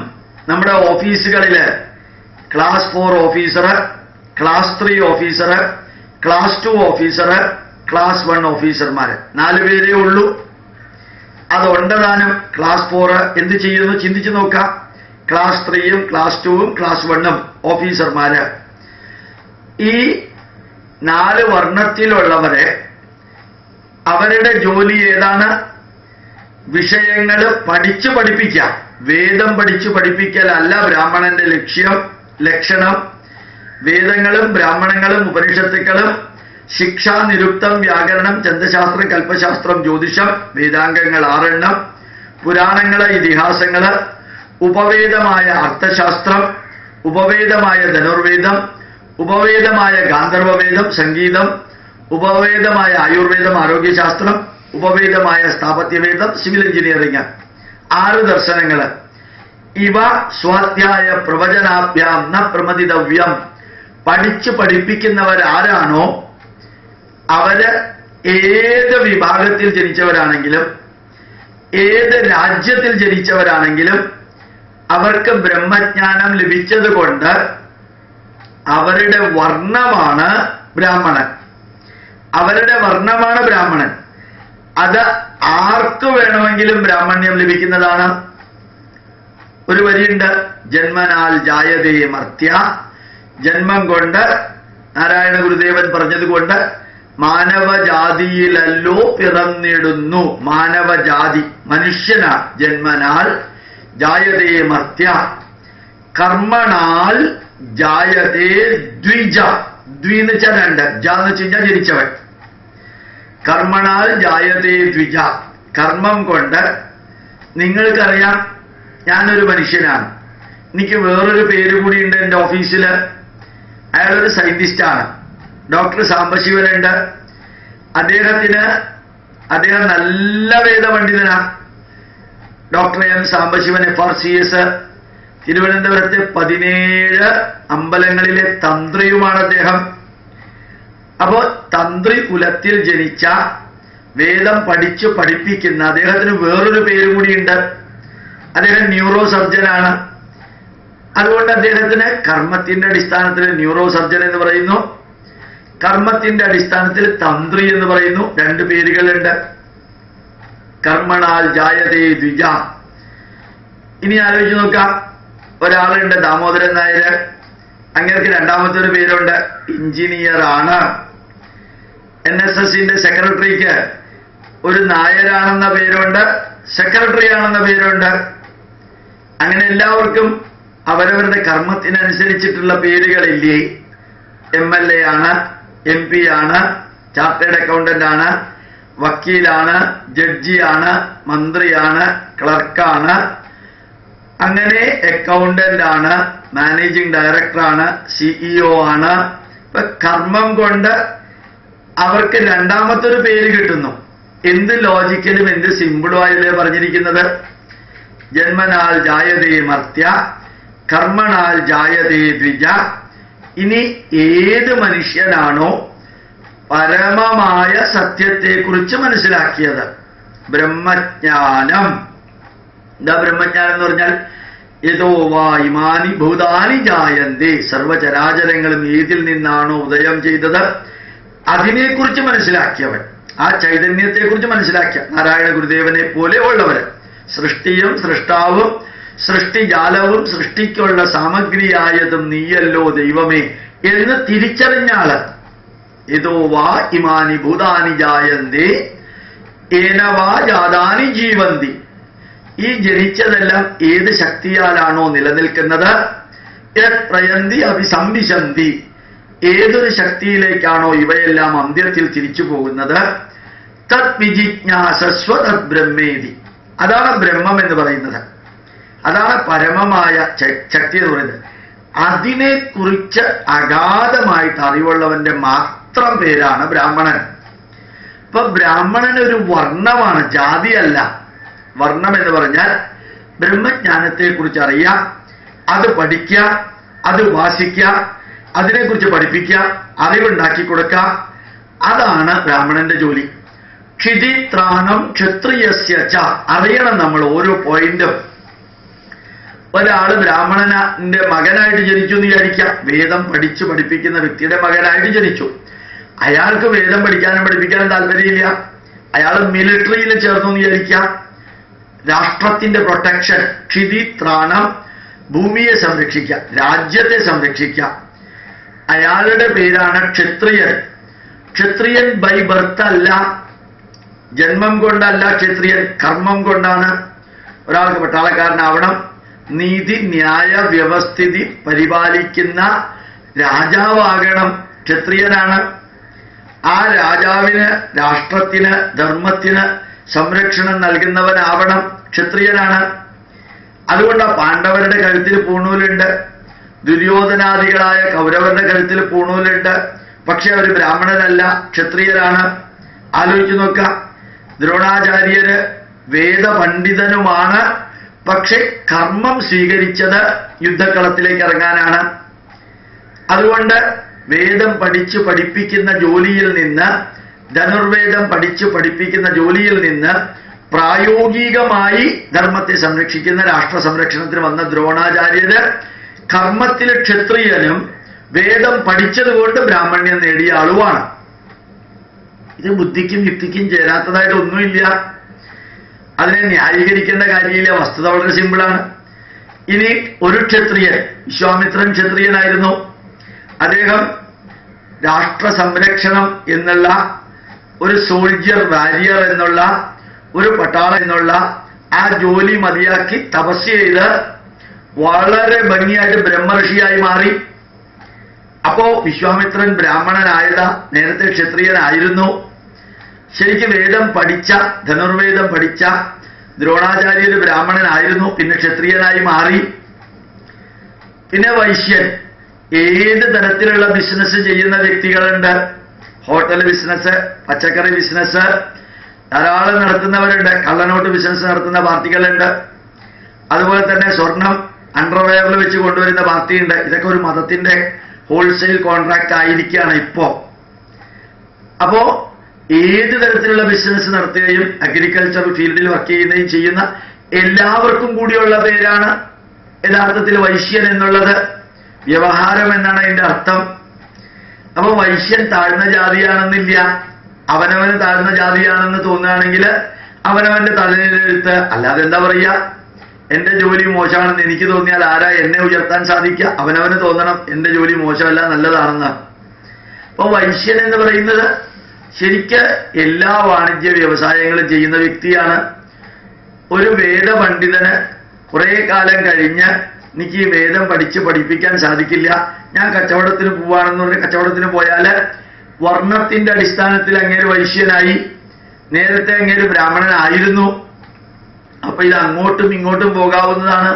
നമ്മുടെ ഓഫീസുകളില് class 4 officer, class 3 officer, class 2 officer, class 1 ഓഫീസർമാര് 4 പേരേ ഉള്ളൂ. അതുണ്ടതാനും ക്ലാസ് 4 എന്ത് ചെയ്യുന്നു ചിന്തിച്ചു നോക്കാം. ക്ലാസ് 3യും ക്ലാസ് 2വും ക്ലാസ് 1ഉം ഓഫീസർമാര്. ഈ 4 വർണ്ണത്തിലുള്ളവരെ അവരുടെ ജോലി ഏതാണ്? വിഷയങ്ങൾ പഠിച്ചു പഠിപ്പിക്കാം. വേദം പഠിച്ചു പഠിപ്പിക്കലല്ല ബ്രാഹ്മണന്റെ ലക്ഷണം. വേദങ്ങളും ബ്രാഹ്മണങ്ങളും ഉപനിഷത്തുക്കളും ശിക്ഷ, നിരുക്തം, വ്യാകരണം, ഛന്ദശാസ്ത്രം, കൽപ്പശാസ്ത്രം, ജ്യോതിഷം, വേദാംഗങ്ങൾ 6 പുരാണങ്ങള്, ഇതിഹാസങ്ങള്, ഉപവേദമായ അർത്ഥശാസ്ത്രം, ഉപവേദമായ ധനുർവേദം, ഉപവേദമായ ഗാന്ധർവവേദം, സംഗീതം, ഉപവേദമായ ആയുർവേദം, ആരോഗ്യശാസ്ത്രം, ഉപവേദമായ സ്ഥാപത്യവേദം, സിവിൽ എഞ്ചിനീയറിംഗ് 6 ദർശനങ്ങള്. ഇവ സ്വാധ്യായ പ്രവചനാഭ്യാം ന പ്രമദിതവ്യം. പഠിച്ചു പഠിപ്പിക്കുന്നവരാരാണോ അവര് ഏത് വിഭാഗത്തിൽ ജനിച്ചവരാണെങ്കിലും ഏത് രാജ്യത്തിൽ ജനിച്ചവരാണെങ്കിലും അവർക്ക് ബ്രഹ്മജ്ഞാനം ലഭിച്ചതുകൊണ്ട് അവരുടെ വർണ്ണമാണ് ബ്രാഹ്മണൻ. അവരുടെ വർണ്ണമാണ് ബ്രാഹ്മണൻ. അത് ആർക്ക് വേണമെങ്കിലും ബ്രാഹ്മണ്യം ലഭിക്കുന്നതാണ്. ഒരു വരിയുണ്ട്, ജന്മനാൽ ജായതേ മർത്യ. ജന്മം കൊണ്ട് നാരായണ ഗുരുദേവൻ പറഞ്ഞതുകൊണ്ട് മാനവജാതിയിലല്ലോ പിറന്നിടുന്നു. മാനവജാതി മനുഷ്യനാണ്. ജന്മനാൽ ജായതേ മർത്യ കർമ്മണാൽ ജായതേ ദ്വിജ. ദ്വി എന്ന് വെച്ചാൽ 2, ജ എന്ന് വെച്ച് കഴിഞ്ഞാൽ ജനിച്ചവൻ. കർമ്മണാൽ ജായതേ ദ്വിജ. കർമ്മം കൊണ്ട് നിങ്ങൾക്കറിയാം, ഞാനൊരു മനുഷ്യനാണ്, എനിക്ക് വേറൊരു പേര് കൂടിയുണ്ട് എൻ്റെ ഓഫീസിൽ. അയാളൊരു സയന്റിസ്റ്റാണ്. ഡോക്ടർ സാംബശിവനുണ്ട്. അദ്ദേഹം നല്ല വേദപണ്ഡിതനാണ്. ഡോക്ടർ എം സാംബശിവൻ, FRCS, തിരുവനന്തപുരത്തെ 17 അമ്പലങ്ങളിലെ തന്ത്രിയുമാണ് അദ്ദേഹം. അപ്പോ തന്ത്രി കുലത്തിൽ ജനിച്ച, വേദം പഠിച്ചു പഠിപ്പിക്കുന്ന അദ്ദേഹത്തിന് വേറൊരു പേര് കൂടിയുണ്ട്. അദ്ദേഹം ന്യൂറോ സർജനാണ്. അതുകൊണ്ട് അദ്ദേഹത്തിന് കർമ്മത്തിന്റെ അടിസ്ഥാനത്തിൽ ന്യൂറോ സർജൻ എന്ന് പറയുന്നു, കർമ്മത്തിന്റെ അടിസ്ഥാനത്തിൽ തന്ത്രി എന്ന് പറയുന്നു. 2 പേരുകളുണ്ട്. കർമ്മണാൽ ജായതേ ദ്വിജ. ഇനി ആലോചിച്ച് നോക്കാം, ഒരാളുണ്ട് ദാമോദരൻ നായർ. അങ്ങേർക്ക് രണ്ടാമത്തെ ഒരു പേരുണ്ട്, എഞ്ചിനീയർ ആണ്. NSSന്റെ സെക്രട്ടറിക്ക് ഒരു നായരാണെന്ന പേരുണ്ട്, സെക്രട്ടറി ആണെന്ന പേരുണ്ട്. അങ്ങനെ എല്ലാവർക്കും അവരവരുടെ കർമ്മത്തിനനുസരിച്ചിട്ടുള്ള പേരുകളില്ലേ. MLA ആണ്, MP ആണ്, ചാർട്ടേഡ് അക്കൗണ്ടന്റ് ആണ്, വക്കീലാണ്, ജഡ്ജിയാണ്, മന്ത്രിയാണ്, ക്ലർക്കാണ്, അങ്ങനെ അക്കൗണ്ടന്റ് ആണ്, മാനേജിംഗ് ഡയറക്ടറാണ്, CEO ആണ്. ഇപ്പൊ കർമ്മം കൊണ്ട് അവർക്ക് രണ്ടാമത്തൊരു പേര് കിട്ടുന്നു. എന്ത് ലോജിക്കലും എന്ത് സിമ്പിളും ആയില്ലേ പറഞ്ഞിരിക്കുന്നത്. ജന്മനാൽ ജായതേ മർത്യ കർമ്മണാൽ ജായതേ ദ്വിജ. ഇനി ഏത് മനുഷ്യനാണോ പരമമായ സത്യത്തെക്കുറിച്ച് മനസ്സിലാക്കിയത്, ബ്രഹ്മജ്ഞാനം. എന്താ ബ്രഹ്മജ്ഞാനം എന്ന് പറഞ്ഞാൽ? യതോ വാ ഇമാനി ഭൂതാനി ജായന്തേ. സർവചരാചരങ്ങളും ഏതിൽ നിന്നാണോ ഉദയം ചെയ്തത് അതിനെക്കുറിച്ച് മനസ്സിലാക്കിയവൻ, ആ ചൈതന്യത്തെക്കുറിച്ച് മനസ്സിലാക്കിയ നാരായണ ഗുരുദേവനെ പോലെ ഉള്ളവർ. സൃഷ്ടിയും സൃഷ്ടാവും സൃഷ്ടിജാലവും സൃഷ്ടിക്കുള്ള സാമഗ്രിയായതും നീയല്ലോ ദൈവമേ എന്ന് തിരിച്ചറിഞ്ഞാള്. യതോ വാ ഇമാനി ഭൂതാനി ജായന്തേ ഏനവാ ജാതാനി ജീവന്തി. ഈ ജനിച്ചതെല്ലാം ഏത് ശക്തിയാലാണോ നിലനിൽക്കുന്നത്, പ്രയന്തി അഭിസംവിശന്തി, ഏതൊരു ശക്തിയിലേക്കാണോ ഇവയെല്ലാം അന്ത്യത്തിൽ തിരിച്ചു പോകുന്നത്, തത് വിജിജ്ഞാസസ്വ തത് ബ്രഹ്മേതി. അതാണ് ബ്രഹ്മം എന്ന് പറയുന്നത്. അതാണ് പരമമായ ശക്തി എന്ന് പറയുന്നത്. അതിനെക്കുറിച്ച് അഗാധമായിട്ട് അറിവുള്ളവന്റെ മാത്രം പേരാണ് ബ്രാഹ്മണൻ. ഇപ്പൊ ബ്രാഹ്മണൻ ഒരു വർണ്ണമാണ്, ജാതിയല്ല. വർണ്ണം എന്ന് പറഞ്ഞാൽ ബ്രഹ്മജ്ഞാനത്തെക്കുറിച്ച് അറിയാം, അത് പഠിക്കുക, അത് ഉപാസിക്കുക, അതിനെക്കുറിച്ച് പഠിപ്പിക്കുക, അറിവുണ്ടാക്കി കൊടുക്കുക. അതാണ് ബ്രാഹ്മണന്റെ ജോലി. ക്ഷിതിത്രാണം ക്ഷത്രിയസ്യ ച. അറിയണം നമ്മൾ ഓരോ പോയിന്റും. ഒരാള് ബ്രാഹ്മണന്റെ മകനായിട്ട് ജനിച്ചു എന്ന് വിചാരിക്കാം. വേദം പഠിച്ചു പഠിപ്പിക്കുന്ന വ്യക്തിയുടെ മകനായിട്ട് ജനിച്ചു. അയാൾക്ക് വേദം പഠിക്കാനും പഠിപ്പിക്കാനും താല്പര്യമില്ല. അയാൾ മിലിറ്ററിയിൽ ചേർന്നു എന്ന് വിചാരിക്കാം. രാഷ്ട്രത്തിന്റെ പ്രൊട്ടക്ഷൻ, ക്ഷിതിത്രാണം, ഭൂമിയെ സംരക്ഷിക്കുക, രാജ്യത്തെ സംരക്ഷിക്കുക. അയാളുടെ പേരാണ് ക്ഷത്രിയൻ. ക്ഷത്രിയൻ ബൈ ബർത്ത് അല്ല, ജന്മം കൊണ്ടല്ല ക്ഷത്രിയൻ, കർമ്മം കൊണ്ടാണ്. ഒരാൾക്ക് പട്ടാളക്കാരനാവണം, നീതി ന്യായ വ്യവസ്ഥിതി പരിപാലിക്കുന്ന രാജാവാകണം, ക്ഷത്രിയനാണ്. ആ രാജാവിന്, രാഷ്ട്രത്തിന്, ധർമ്മത്തിന് സംരക്ഷണം നൽകുന്നവനാവണം, ക്ഷത്രിയനാണ്. അതുകൊണ്ട് പാണ്ഡവരുടെ കഴുത്തിൽ പൂണൂലുണ്ട്, ദുര്യോധനാദികളായ കൗരവരുടെ കഴുത്തിൽ പൂണൂലുണ്ട്. പക്ഷെ അവർ ബ്രാഹ്മണരല്ല, ക്ഷത്രിയരാണ്. ആലോചിച്ചു നോക്കാം. ദ്രോണാചാര്യര് വേദപണ്ഡിതനുമാണ്, പക്ഷെ കർമ്മം സ്വീകരിച്ചത് യുദ്ധക്കളത്തിലേക്ക് ഇറങ്ങാനാണ്. അതുകൊണ്ട് വേദം പഠിച്ചു പഠിപ്പിക്കുന്ന ജോലിയിൽ നിന്ന്, ധനുർവേദം പഠിച്ചു പഠിപ്പിക്കുന്ന ജോലിയിൽ നിന്ന് പ്രായോഗികമായി ധർമ്മത്തെ സംരക്ഷിക്കുന്ന രാഷ്ട്ര സംരക്ഷണത്തിന് വന്ന ദ്രോണാചാര്യര് കർമ്മത്തിൽ ക്ഷത്രിയനും വേദം പഠിച്ചതുകൊണ്ട് ബ്രാഹ്മണ്യം നേടിയ ആളുമാണ്. ഇത് ബുദ്ധിക്കും യുക്തിക്കും ചേരാത്തതായിട്ട് ഒന്നുമില്ല. അതിനെ ന്യായീകരിക്കേണ്ട കാര്യമില്ല. വസ്തുത വളരെ സിമ്പിളാണ്. ഇനി ഒരു ക്ഷത്രിയൻ, വിശ്വാമിത്രൻ ക്ഷത്രിയനായിരുന്നു. അദ്ദേഹം രാഷ്ട്ര സംരക്ഷണം എന്നുള്ള ഒരു സോൾജിയർ, വാരിയർ എന്നുള്ള ഒരു പട്ടാളം എന്നുള്ള ആ ജോലി മതിയാക്കി തപസ് ചെയ്ത് വളരെ ഭംഗിയായിട്ട് ബ്രഹ്മർഷിയായി മാറി. അപ്പോ വിശ്വാമിത്രൻ ബ്രാഹ്മണനായതാ, നേരത്തെ ക്ഷത്രിയനായിരുന്നു. ശരിക്കും വേദം പഠിച്ച, ധനുർവേദം പഠിച്ച ദ്രോണാചാര്യര് ബ്രാഹ്മണനായിരുന്നു, പിന്നെ ക്ഷത്രിയനായി മാറി. പിന്നെ വൈശ്യൻ, ഏത് തരത്തിലുള്ള ബിസിനസ് ചെയ്യുന്ന വ്യക്തികളുണ്ട്. ഹോട്ടൽ ബിസിനസ്, പച്ചക്കറി ബിസിനസ് ധാരാളം നടത്തുന്നവരുണ്ട്. കള്ളനോട്ട് ബിസിനസ് നടത്തുന്ന പാർട്ടികളുണ്ട്. അതുപോലെ തന്നെ സ്വർണം അണ്ടർവെയറിൽ വെച്ച് കൊണ്ടുവരുന്ന പാർട്ടിയുണ്ട്. ഇതൊക്കെ ഒരു മതത്തിന്റെ ഹോൾസെയിൽ കോൺട്രാക്ട് ആയിരിക്കുകയാണ് ഇപ്പോ. അപ്പോ ഏത് തരത്തിലുള്ള ബിസിനസ് നടത്തുകയും അഗ്രികൾച്ചർ ഫീൽഡിൽ വർക്ക് ചെയ്യുകയും ചെയ്യുന്ന എല്ലാവർക്കും കൂടിയുള്ള പേരാണ് യഥാർത്ഥത്തിൽ വൈശ്യൻ എന്നുള്ളത്. വ്യവഹാരം എന്നാണ് അതിന്റെ അർത്ഥം. അപ്പൊ വൈശ്യൻ താഴ്ന്ന ജാതിയാണെന്നില്ല. അവനവന് താഴ്ന്ന ജാതിയാണെന്ന് തോന്നുകയാണെങ്കിൽ അവനവന്റെ തലയിലെടുത്ത്, അല്ലാതെ എന്താ പറയുക, എന്റെ ജോലി മോശമാണെന്ന് എനിക്ക് തോന്നിയാൽ ആരാ എന്നെ ഉയർത്താൻ സാധിക്കുക? അവനവന് തോന്നണം എന്റെ ജോലി മോശമല്ല, നല്ലതാണെന്ന്. അപ്പൊ വൈശ്യൻ എന്ന് പറയുന്നത് ശരിക്ക് എല്ലാ വാണിജ്യ വ്യവസായങ്ങളും ചെയ്യുന്ന വ്യക്തിയാണ്. ഒരു വേദപണ്ഡിതന് കുറെ കാലം കഴിഞ്ഞ് എനിക്ക് ഈ വേദം പഠിപ്പിക്കാൻ സാധിക്കില്ല, ഞാൻ കച്ചവടത്തിന് പോവാണെന്ന് പറഞ്ഞ് കച്ചവടത്തിന് പോയാല് വർണ്ണത്തിന്റെ അടിസ്ഥാനത്തിൽ അങ്ങേര് വൈശ്യനായി. നേരത്തെ അങ്ങേര് ബ്രാഹ്മണനായിരുന്നു. അപ്പൊ ഇത് അങ്ങോട്ടും ഇങ്ങോട്ടും പോകാവുന്നതാണ്.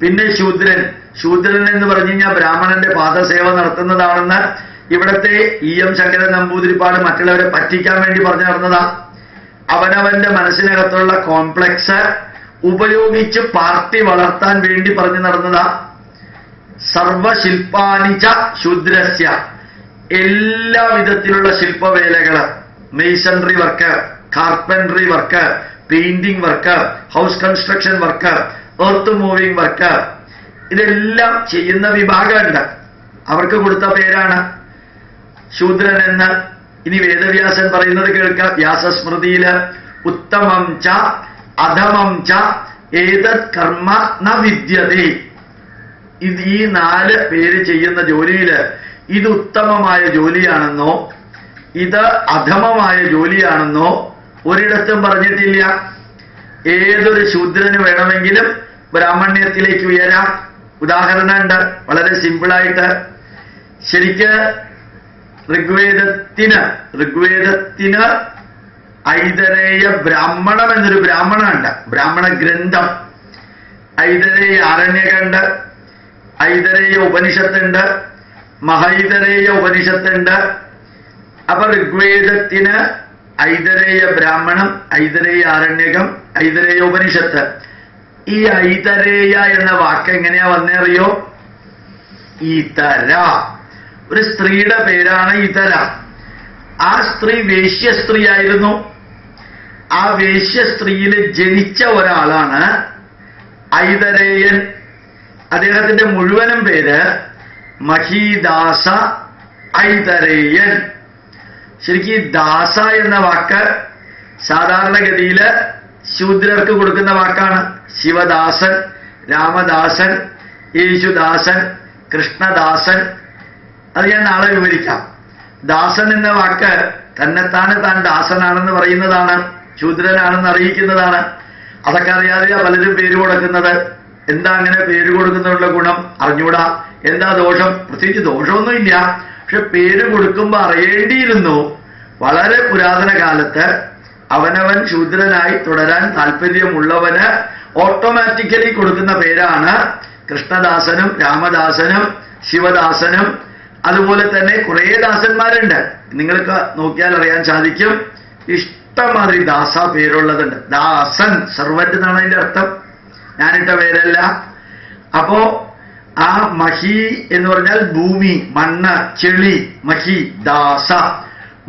പിന്നെ ശൂദ്രൻ എന്ന് പറഞ്ഞു കഴിഞ്ഞാൽ ബ്രാഹ്മണന്റെ പാദസേവ നടത്തുന്നതാണെന്ന് ഇവിടത്തെ EM ശങ്കരൻ നമ്പൂതിരിപ്പാട് മറ്റുള്ളവരെ പറ്റിക്കാൻ വേണ്ടി പറഞ്ഞു നടന്നതാ. അവനവന്റെ മനസ്സിനകത്തുള്ള കോംപ്ലക്സ് ഉപയോഗിച്ച് പാർട്ടി വളർത്താൻ വേണ്ടി പറഞ്ഞു നടന്നതാ. സർവശില്പാനിച്ച ശൂദ്രസ്യ, എല്ലാ വിധത്തിലുള്ള ശില്പവേലകള്, masonry work, carpentry work, painting work, house construction work, earth moving work, ഇതെല്ലാം ചെയ്യുന്ന വിഭാഗമുണ്ട്. അവർക്ക് കൊടുത്ത പേരാണ് ശൂദ്രൻ എന്ന്. ഇനി വേദവ്യാസൻ പറയുന്നത് കേൾക്കാം. വ്യാസസ്മൃതിയില് ഉത്തമം ച അധമം ച ഏതത് കർമ്മ ന വിദ്യതേ. ഇത് ഈ 4 പേര് ചെയ്യുന്ന ജോലിയില് ഇത് ഉത്തമമായ ജോലിയാണെന്നോ ഇത് അധമമായ ജോലിയാണെന്നോ ഒരിടത്തും പറഞ്ഞിട്ടില്ല. ഏതൊരു ശൂദ്രന് വേണമെങ്കിലും ബ്രാഹ്മണ്യത്തിലേക്ക് ഉയരാം. ഉദാഹരണമുണ്ട് വളരെ സിമ്പിളായിട്ട്. ശരിക്ക് ഋഗ്വേദത്തിന് ഐതരേയ ബ്രാഹ്മണം എന്നൊരു ബ്രാഹ്മണമുണ്ട്, ബ്രാഹ്മണ ഗ്രന്ഥം. ഐതരേയ ആരണ്യകമുണ്ട്, ഐതരേയ ഉപനിഷത്തുണ്ട്, മഹൈതരേയ ഉപനിഷത്തുണ്ട്. അപ്പൊ ഋഗ്വേദത്തിന് ഐതരേയ ബ്രാഹ്മണം, ഐതരേയ ആരണ്യകം, ഐതരേയ ഉപനിഷത്ത്. ഈ ഐതരേയ എന്ന വാക്ക് എങ്ങനെയാ വന്നറിയോ? ഈതര, ഒരു സ്ത്രീയുടെ പേരാണ് ഇതര. ആ സ്ത്രീ വേശ്യസ്ത്രീ ആയിരുന്നു. ആ വേശ്യസ്ത്രീയിൽ ജനിച്ച ഒരാളാണ് ഐതരേയൻ. അദ്ദേഹത്തിന്റെ മുഴുവനും പേര് മഹീദാസ ഐതരേയൻ. ശരിക്കും ഈ ദാസ എന്ന വാക്ക് സാധാരണഗതിയിൽ ശൂദ്രർക്ക് കൊടുക്കുന്ന വാക്കാണ്. ശിവദാസൻ, രാമദാസൻ, യേശുദാസൻ, കൃഷ്ണദാസൻ, അത് ഞാൻ നാളെ വിവരിക്കാം. ദാസൻ എന്ന വാക്ക് തന്നെത്താനെ താൻ ദാസനാണെന്ന് പറയുന്നതാണ്, ശൂദ്രനാണെന്ന് അറിയിക്കുന്നതാണ്. അതൊക്കെ അറിയാതെയാ പലരും പേര് കൊടുക്കുന്നത്. എന്താ അങ്ങനെ പേര് കൊടുക്കുന്നതിനുള്ള ഗുണം അറിഞ്ഞൂടാ. എന്താ ദോഷം? പ്രത്യേകിച്ച് ദോഷമൊന്നുമില്ല. പക്ഷെ പേര് കൊടുക്കുമ്പോ അറിയേണ്ടിയിരുന്നു വളരെ പുരാതന കാലത്ത് അവനവൻ ശൂദ്രനായി തുടരാൻ താല്പര്യമുള്ളവന് ഓട്ടോമാറ്റിക്കലി കൊടുക്കുന്ന പേരാണ് കൃഷ്ണദാസനും രാമദാസനും ശിവദാസനും. അതുപോലെ തന്നെ കുറേ ദാസന്മാരുണ്ട്. നിങ്ങൾക്ക് നോക്കിയാൽ അറിയാൻ സാധിക്കും, ഇഷ്ടംമാതിരി ദാസ പേരുള്ളതുണ്ട്. ദാസൻ സർവന്റ് എന്നാണ് അതിന്റെ അർത്ഥം, ഞാനിട്ട പേരല്ല. അപ്പോ ആ മഹി എന്ന് പറഞ്ഞാൽ ഭൂമി, മണ്ണ്, ചെളി, മഹി, ദാസ,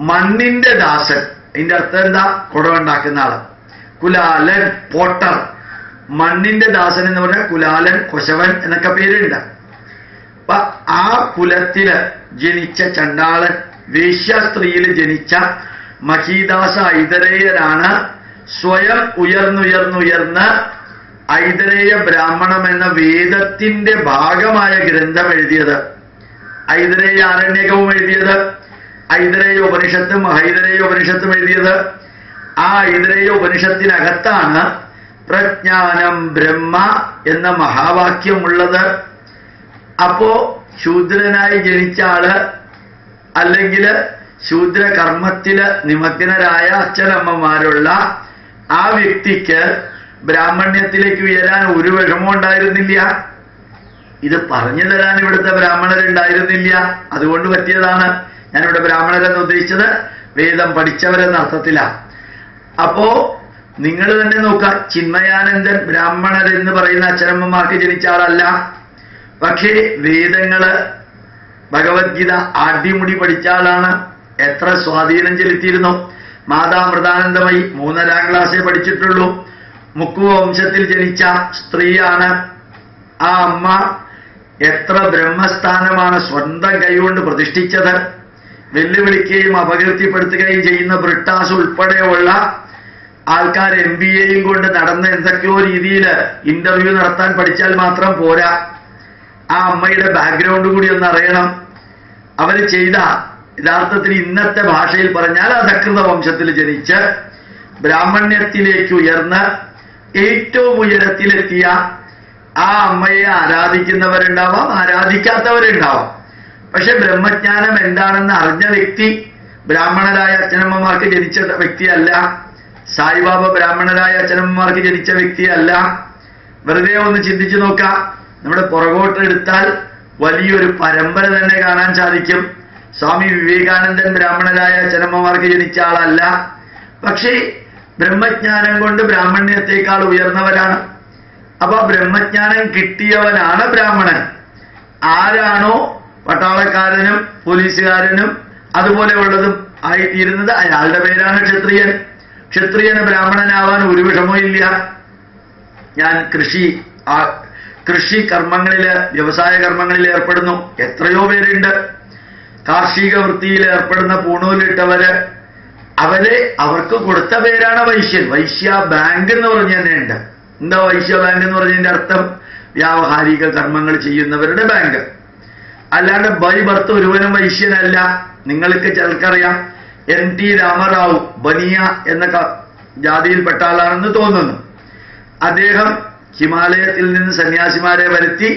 മണ്ണിന്റെ ദാസൻ. അതിന്റെ അർത്ഥം എന്താ? കുടമുണ്ടാക്കുന്ന ആള്. കുലാലൻ, പോട്ടർ. മണ്ണിന്റെ ദാസൻ എന്ന് പറഞ്ഞാൽ കുലാലൻ, കൊശവൻ എന്നൊക്കെ പേരുണ്ട്. അപ്പൊ ആ കുലത്തില് ജനിച്ച ചണ്ടാളൻ, വേശ്യാസ്ത്രീയിൽ ജനിച്ച മഹീദാസ ഐതരേയരാണ് സ്വയം ഉയർന്നുയർന്നുയർന്ന് ഐതരേയ ബ്രാഹ്മണം എന്ന വേദത്തിന്റെ ഭാഗമായ ഗ്രന്ഥം എഴുതിയത്. ഐതരേയ ആരണ്യകവും എഴുതിയത്, ഐതരേയ ഉപനിഷത്തും ഹൈതരേയ ഉപനിഷത്തും എഴുതിയത്. ആ ഐതരേയ ഉപനിഷത്തിനകത്താണ് പ്രജ്ഞാനം ബ്രഹ്മ എന്ന മഹാവാക്യമുള്ളത്. അപ്പോ ശൂദ്രനായി ജനിച്ച ആള് അല്ലെങ്കിൽ ശൂദ്ര കർമ്മത്തില് നിമഗ്നരായ അച്ഛനമ്മമാരുള്ള ആ വ്യക്തിക്ക് ബ്രാഹ്മണ്യത്തിലേക്ക് ഉയരാൻ ഒരു വിഷമം ഉണ്ടായിരുന്നില്ല. ഇത് പറഞ്ഞു തരാൻ ഇവിടുത്തെ ബ്രാഹ്മണരുണ്ടായിരുന്നില്ല. അതുകൊണ്ട് പറ്റിയതാണ്. ഞാനിവിടെ ബ്രാഹ്മണരെന്ന് ഉദ്ദേശിച്ചത് വേദം പഠിച്ചവരെന്ന അർത്ഥത്തിലാണ്. അപ്പോ നിങ്ങൾ തന്നെ നോക്കുക, ചിന്മയാനന്ദൻ ബ്രാഹ്മണരെന്ന് പറയുന്ന അച്ഛനമ്മമാർക്ക് ജനിച്ച ആളല്ല. പക്ഷേ വേദങ്ങള് ഭഗവത്ഗീത ആദ്യമുടി പഠിച്ച ആളാണ്. എത്ര സ്വാധീനം ചെലുത്തിയിരുന്നു. മാതാമൃതാനന്ദമയി 3ാം ക്ലാസ്സേ പഠിച്ചിട്ടുള്ളൂ. മുക്കു വംശത്തിൽ ജനിച്ച സ്ത്രീയാണ്. ആ അമ്മ എത്ര ബ്രഹ്മസ്ഥാനമാണ് സ്വന്തം കൈകൊണ്ട് പ്രതിഷ്ഠിച്ചത്. വെല്ലുവിളിക്കുകയും അപകീർത്തിപ്പെടുത്തുകയും ചെയ്യുന്ന ബ്രിട്ടാസ് ഉൾപ്പെടെയുള്ള ആൾക്കാർ MBAയും കൊണ്ട് നടന്ന എന്തൊക്കെയോ രീതിയിൽ ഇന്റർവ്യൂ നടത്താൻ പഠിച്ചാൽ മാത്രം പോരാ. ആ അമ്മയുടെ ബാക്ക്ഗ്രൗണ്ട് കൂടി ഒന്ന് അറിയണം. അവര് ചെയ്ത യഥാർത്ഥത്തിൽ ഇന്നത്തെ ഭാഷയിൽ പറഞ്ഞാൽ അധകൃത വംശത്തിൽ ജനിച്ച് ബ്രാഹ്മണ്യത്തിലേക്ക് ഉയർന്ന് ഏറ്റവും ഉയരത്തിലെത്തിയ ആ അമ്മയെ ആരാധിക്കുന്നവരുണ്ടാവാം, ആരാധിക്കാത്തവരുണ്ടാവാം. പക്ഷെ ബ്രഹ്മജ്ഞാനം എന്താണെന്ന് അറിഞ്ഞ വ്യക്തി ബ്രാഹ്മണരായ അച്ഛനമ്മമാർക്ക് ജനിച്ച വ്യക്തിയല്ല. സായിബാബ ബ്രാഹ്മണരായ അച്ഛനമ്മമാർക്ക് ജനിച്ച വ്യക്തിയല്ല. വെറുതെ ഒന്ന് ചിന്തിച്ചു നോക്കാം. നമ്മുടെ പുറകോട്ട് എടുത്താൽ വലിയൊരു പരമ്പര തന്നെ കാണാൻ സാധിക്കും. സ്വാമി വിവേകാനന്ദൻ ബ്രാഹ്മണരായ അച്ഛനമ്മമാർക്ക് ജനിച്ച ആളല്ല. പക്ഷേ ബ്രഹ്മജ്ഞാനം കൊണ്ട് ബ്രാഹ്മണ്യത്തെക്കാൾ ഉയർന്നവരാണ്. അപ്പൊ ബ്രഹ്മജ്ഞാനം കിട്ടിയവനാണ് ബ്രാഹ്മണൻ. ആരാണോ പട്ടാളക്കാരനും പോലീസുകാരനും അതുപോലെയുള്ളതും ആയിത്തീരുന്നത് അയാളുടെ പേരാണ് ക്ഷത്രിയൻ. ക്ഷത്രിയന് ബ്രാഹ്മണനാവാൻ ഒരു വിഷമവും ഇല്ല. ഞാൻ കൃഷി കർമ്മങ്ങളില്, വ്യവസായ കർമ്മങ്ങളിൽ ഏർപ്പെടുന്നു. എത്രയോ പേരുണ്ട്. കാർഷിക വൃത്തിയിൽ ഏർപ്പെടുന്ന പൂണൂലിട്ടവര്, അവർക്ക് കൊടുത്ത പേരാണ് വൈശ്യൻ. വൈശ്യ ബാങ്ക് എന്ന് പറഞ്ഞ് തന്നെ ഉണ്ട്. എന്താ വൈശ്യ ബാങ്ക് എന്ന് പറഞ്ഞതിന്റെ അർത്ഥം? വ്യാവഹാരിക കർമ്മങ്ങൾ ചെയ്യുന്നവരുടെ ബാങ്ക്. അല്ലാണ്ട് ബൈ ബർത്ത് ഒരുവനും വൈശ്യനല്ല. നിങ്ങൾക്ക് ചിലർക്കറിയാം, NT രാമറാവു ബനിയ എന്ന ജാതിയിൽപ്പെട്ട ആളാണെന്ന് തോന്നുന്നു. അദ്ദേഹം ഹിമാലയത്തിൽ നിന്ന് സന്യാസിമാരെ വരുത്തി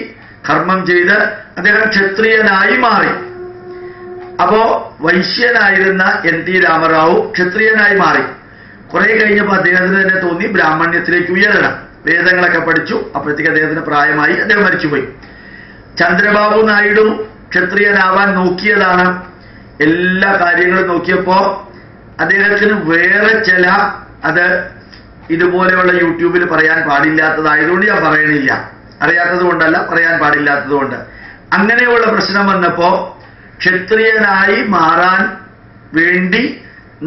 കർമ്മം ചെയ്ത് അദ്ദേഹം ക്ഷത്രിയനായി മാറി. അപ്പോ വൈശ്യനായിരുന്ന NT രാമറാവു ക്ഷത്രിയനായി മാറി. കുറെ കഴിഞ്ഞപ്പോൾ അദ്ദേഹത്തിന് തന്നെ തോന്നി ബ്രാഹ്മണ്യത്തിലേക്ക് ഉയരണം. വേദങ്ങളൊക്കെ പഠിച്ചു. അപ്പോഴത്തേക്ക് അദ്ദേഹത്തിന് പ്രായമായി, അദ്ദേഹം മരിച്ചുപോയി. ചന്ദ്രബാബു നായിഡു ക്ഷത്രിയനാവാൻ നോക്കിയതാണ്. എല്ലാ കാര്യങ്ങളും നോക്കിയപ്പോ അദ്ദേഹത്തിന് വേറെ ചില, അത് ഇതുപോലെയുള്ള യൂട്യൂബിൽ പറയാൻ പാടില്ലാത്തതായതുകൊണ്ട് ഞാൻ പറയണില്ല. അറിയാത്തത് കൊണ്ടല്ല, പറയാൻ പാടില്ലാത്തത് കൊണ്ട്. അങ്ങനെയുള്ള പ്രശ്നം വന്നപ്പോ ക്ഷത്രിയനായി മാറാൻ വേണ്ടി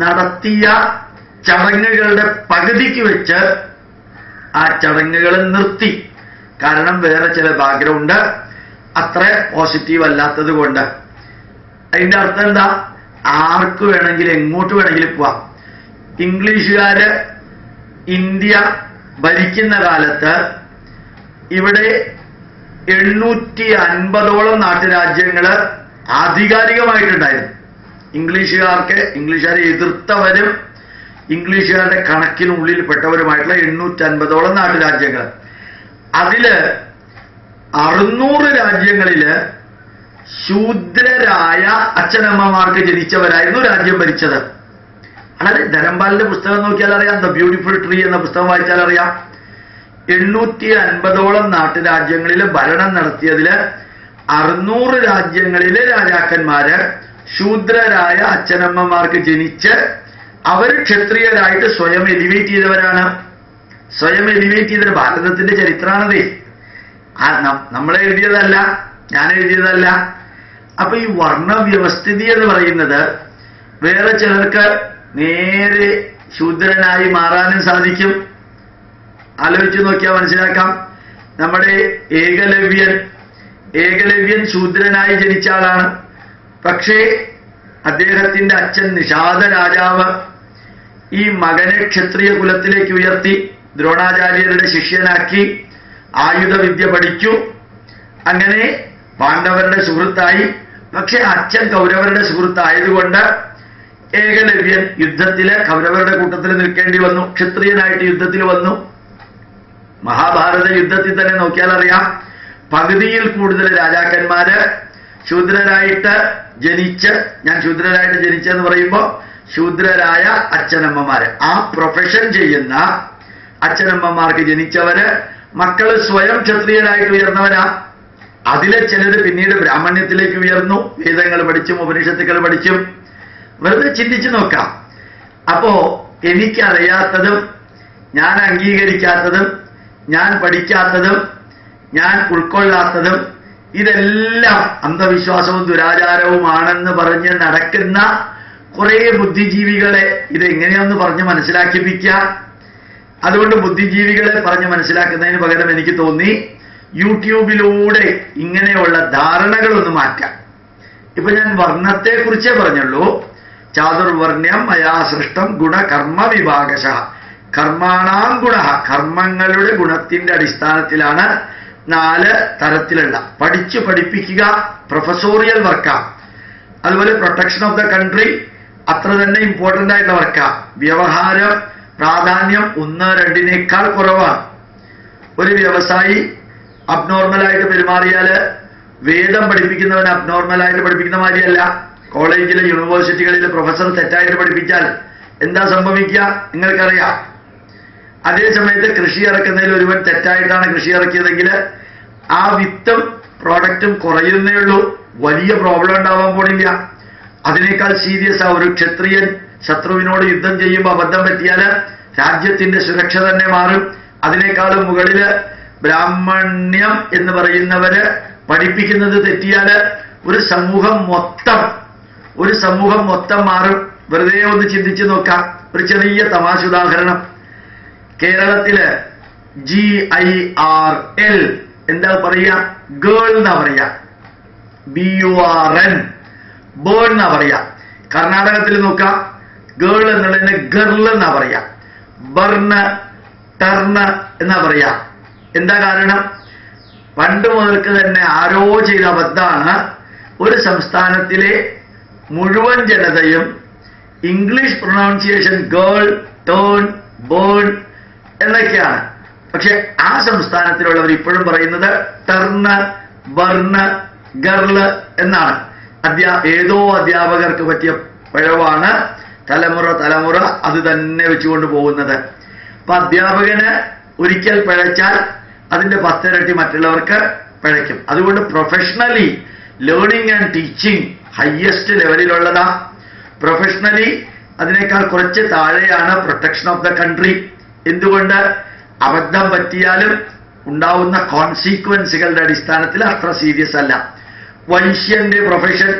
നടത്തിയ ചടങ്ങുകളുടെ പകുതിക്ക് വെച്ച് ആ ചടങ്ങുകൾ നിർത്തി. കാരണം വേറെ ചില ബാക്ക്ഗ്രൗണ്ട് അത്ര പോസിറ്റീവ് അല്ലാത്തത് കൊണ്ട്. അതിന്റെ അർത്ഥം എന്താ? ആർക്ക് വേണമെങ്കിലും എങ്ങോട്ട് വേണമെങ്കിലും പോവാം. ഇംഗ്ലീഷുകാര് ഇന്ത്യ ഭരിക്കുന്ന കാലത്ത് ഇവിടെ 850ഓളം നാട്ടുരാജ്യങ്ങള് ആധികാരികമായിട്ടുണ്ടായിരുന്നു. ഇംഗ്ലീഷുകാരെ എതിർത്തവരും ഇംഗ്ലീഷുകാരുടെ കണക്കിനുള്ളിൽപ്പെട്ടവരുമായിട്ടുള്ള 850ഓളം നാട്ടുരാജ്യങ്ങൾ. അതില് 600 രാജ്യങ്ങളില് ശൂദ്രരായ അച്ഛനമ്മമാർക്ക് ജനിച്ചവരായിരുന്നു രാജ്യം ഭരിച്ചത്. വളരെ ധരംപാലിന്റെ പുസ്തകം നോക്കിയാൽ അറിയാം, ദ ബ്യൂട്ടിഫുൾ ട്രീ എന്ന പുസ്തകം വായിച്ചാൽ അറിയാം. 850ഓളം നാട്ടുരാജ്യങ്ങളിൽ ഭരണം നടത്തിയതില് 600 രാജ്യങ്ങളിലെ രാജാക്കന്മാര് ശൂദ്രരായ അച്ഛനമ്മമാർക്ക് ജനിച്ച് അവർ ക്ഷത്രിയരായിട്ട് സ്വയം എലിവേറ്റ് ചെയ്തവരാണ്. സ്വയം എലിവേറ്റ് ചെയ്ത ഭാരതത്തിന്റെ ചരിത്രമാണതേ. നമ്മളെ എഴുതിയതല്ല, ഞാൻ എഴുതിയതല്ല. അപ്പൊ ഈ വർണ്ണവ്യവസ്ഥിതി എന്ന് പറയുന്നത് വേറെ ചിലർക്ക് നേരെ ശൂദ്രനായി മാറാനും സാധിക്കും. ആലോചിച്ച് നോക്കിയാൽ മനസ്സിലാക്കാം. നമ്മുടെ ഏകലവ്യൻ ശൂദ്രനായി ജനിച്ച ആളാണ്. പക്ഷേ അദ്ദേഹത്തിന്റെ അച്ഛൻ നിഷാദ രാജാവ് ഈ മകനെ ക്ഷത്രിയ കുലത്തിലേക്ക് ഉയർത്തി ദ്രോണാചാര്യരുടെ ശിഷ്യനാക്കി ആയുധവിദ്യ പഠിച്ചു. അങ്ങനെ പാണ്ഡവരുടെ സുഹൃത്തായി. പക്ഷെ അച്ഛൻ കൗരവരുടെ സുഹൃത്തായതുകൊണ്ട് ഏകലവ്യൻ യുദ്ധത്തില് കൗരവരുടെ കൂട്ടത്തിൽ നിൽക്കേണ്ടി വന്നു. ക്ഷത്രിയനായിട്ട് യുദ്ധത്തിൽ വന്നു. മഹാഭാരത യുദ്ധത്തിൽ തന്നെ നോക്കിയാൽ അറിയാം, പകുതിയിൽ കൂടുതൽ രാജാക്കന്മാര് ശൂദ്രരായിട്ട് ജനിച്ച്, ഞാൻ ശൂദ്രരായിട്ട് ജനിച്ചെന്ന് പറയുമ്പോൾ ശൂദ്രരായ അച്ഛനമ്മമാര്, ആ പ്രൊഫഷൻ ചെയ്യുന്ന അച്ഛനമ്മമാർക്ക് ജനിച്ചവര് മക്കള് സ്വയം ക്ഷത്രിയരായിട്ട് ഉയർന്നവരാ. അതിലെ ചിലര് പിന്നീട് ബ്രാഹ്മണ്യത്തിലേക്ക് ഉയർന്നു, വേദങ്ങൾ പഠിച്ചും ഉപനിഷത്തുക്കൾ പഠിച്ചും. വെറുതെ ചിന്തിച്ചു നോക്കാം. അപ്പോ എനിക്കറിയാത്തതും ഞാൻ അംഗീകരിക്കാത്തതും ഞാൻ പഠിക്കാത്തതും ഞാൻ ഉൾക്കൊള്ളാത്തതും ഇതെല്ലാം അന്ധവിശ്വാസവും ദുരാചാരവുമാണെന്ന് പറഞ്ഞ് നടക്കുന്ന കുറെ ബുദ്ധിജീവികളെ ഇതെങ്ങനെയൊന്ന് പറഞ്ഞ് മനസ്സിലാക്കിപ്പിക്കുക. അതുകൊണ്ട് ബുദ്ധിജീവികളെ പറഞ്ഞ് മനസ്സിലാക്കുന്നതിന് പകരം എനിക്ക് തോന്നി യൂട്യൂബിലൂടെ ഇങ്ങനെയുള്ള ധാരണകളൊന്ന് മാറ്റാം. ഇപ്പൊ ഞാൻ വർണ്ണത്തെക്കുറിച്ചേ പറഞ്ഞുള്ളൂ. ചാതുർവർണ്ണ്യം മയാ സൃഷ്ടം ഗുണകർമ്മ വിഭാഗശ. കർമാണാം ഗുണ, കർമ്മങ്ങളുടെ ഗുണത്തിന്റെ അടിസ്ഥാനത്തിലാണ് 4 തരത്തിലുള്ള പഠിപ്പിക്കുക. പ്രൊഫസോറിയൽ വർക്കാ. അതുപോലെ പ്രൊട്ടക്ഷൻ ഓഫ് ദ കൺട്രി അത്ര തന്നെ ഇമ്പോർട്ടന്റ് ആയിട്ടുള്ള വർക്കാ. വ്യവഹാരം പ്രാധാന്യം 1-2 കുറവാണ്. ഒരു വ്യവസായി അബ്നോർമലായിട്ട് പെരുമാറിയാല് വേദം പഠിപ്പിക്കുന്നവൻ അബ്നോർമലായിട്ട് പഠിപ്പിക്കുന്ന മാതിരിയല്ല. കോളേജിലെ യൂണിവേഴ്സിറ്റികളിലെ പ്രൊഫസർ തെറ്റായിട്ട് പഠിപ്പിച്ചാൽ എന്താ സംഭവിക്കുക നിങ്ങൾക്കറിയാം. അതേ സമയത്ത് കൃഷി ഇറക്കുന്നതിൽ ഒരുവൻ തെറ്റായിട്ടാണ് കൃഷി ഇറക്കിയതെങ്കിൽ ആ വിത്തും പ്രോഡക്റ്റും കുറയുന്നേ ഉള്ളൂ, വലിയ പ്രോബ്ലം ഉണ്ടാവാൻ പോണില്ല. അതിനേക്കാൾ സീരിയസ് ആ ഒരു ക്ഷത്രിയൻ ശത്രുവിനോട് യുദ്ധം ചെയ്യുമ്പോൾ അബദ്ധം പറ്റിയാല് രാജ്യത്തിന്റെ സുരക്ഷ തന്നെ മാറും. അതിനേക്കാളും മുകളില് ബ്രാഹ്മണ്യം എന്ന് പറയുന്നവര് പഠിപ്പിക്കുന്നത് തെറ്റിയാല് ഒരു സമൂഹം മൊത്തം മാറും. വെറുതെ ഒന്ന് ചിന്തിച്ചു നോക്കാം. ഒരു ചെറിയ തമാശ ഉദാഹരണം. കേരളത്തില് GIRL എന്താ പറയാ? ഗേൾ എന്നാ പറയാ. BURN ബേൺ എന്നാ പറയാ. കർണാടകത്തിൽ നോക്കാം, ഗേൾ എന്നുള്ളതിന് ഗർൾ എന്നാ പറയാ. ബർണ് ടർണ് എന്നാ പറയാ. എന്താ കാരണം? പണ്ട് മുതൽക്ക് തന്നെ ആരോ ചെയ്ത അബദ്ധാണ്. ഒരു സംസ്ഥാനത്തിലെ മുഴുവൻ ജനതയും English pronunciation girl, turn, burn എന്നൊക്കെയാണ്. പക്ഷെ ആ സംസ്ഥാനത്തിലുള്ളവർ ഇപ്പോഴും പറയുന്നത് ടർണ്, ബർണ്, ഗർള് എന്നാണ്. ഏതോ അധ്യാപകർക്ക് പറ്റിയ പിഴവാണ്. തലമുറ അത് തന്നെ വെച്ചുകൊണ്ട് പോകുന്നത്. അപ്പൊ അധ്യാപകന് ഒരിക്കൽ പിഴച്ചാൽ അതിന്റെ 10 ഇരട്ടി മറ്റുള്ളവർക്ക് പിഴയ്ക്കും. അതുകൊണ്ട് professionally learning and teaching highest ലെവലിലുള്ളതാ. പ്രൊഫഷണലി അതിനേക്കാൾ കുറച്ച് താഴെയാണ് പ്രൊട്ടക്ഷൻ ഓഫ് ദ കൺട്രി. എന്തുകൊണ്ട്? അബദ്ധം പറ്റിയാലും ഉണ്ടാവുന്ന കോൺസിക്വൻസുകളുടെ അടിസ്ഥാനത്തിൽ അത്ര സീരിയസ് അല്ല. വൈശ്യന്റെ പ്രൊഫഷൻ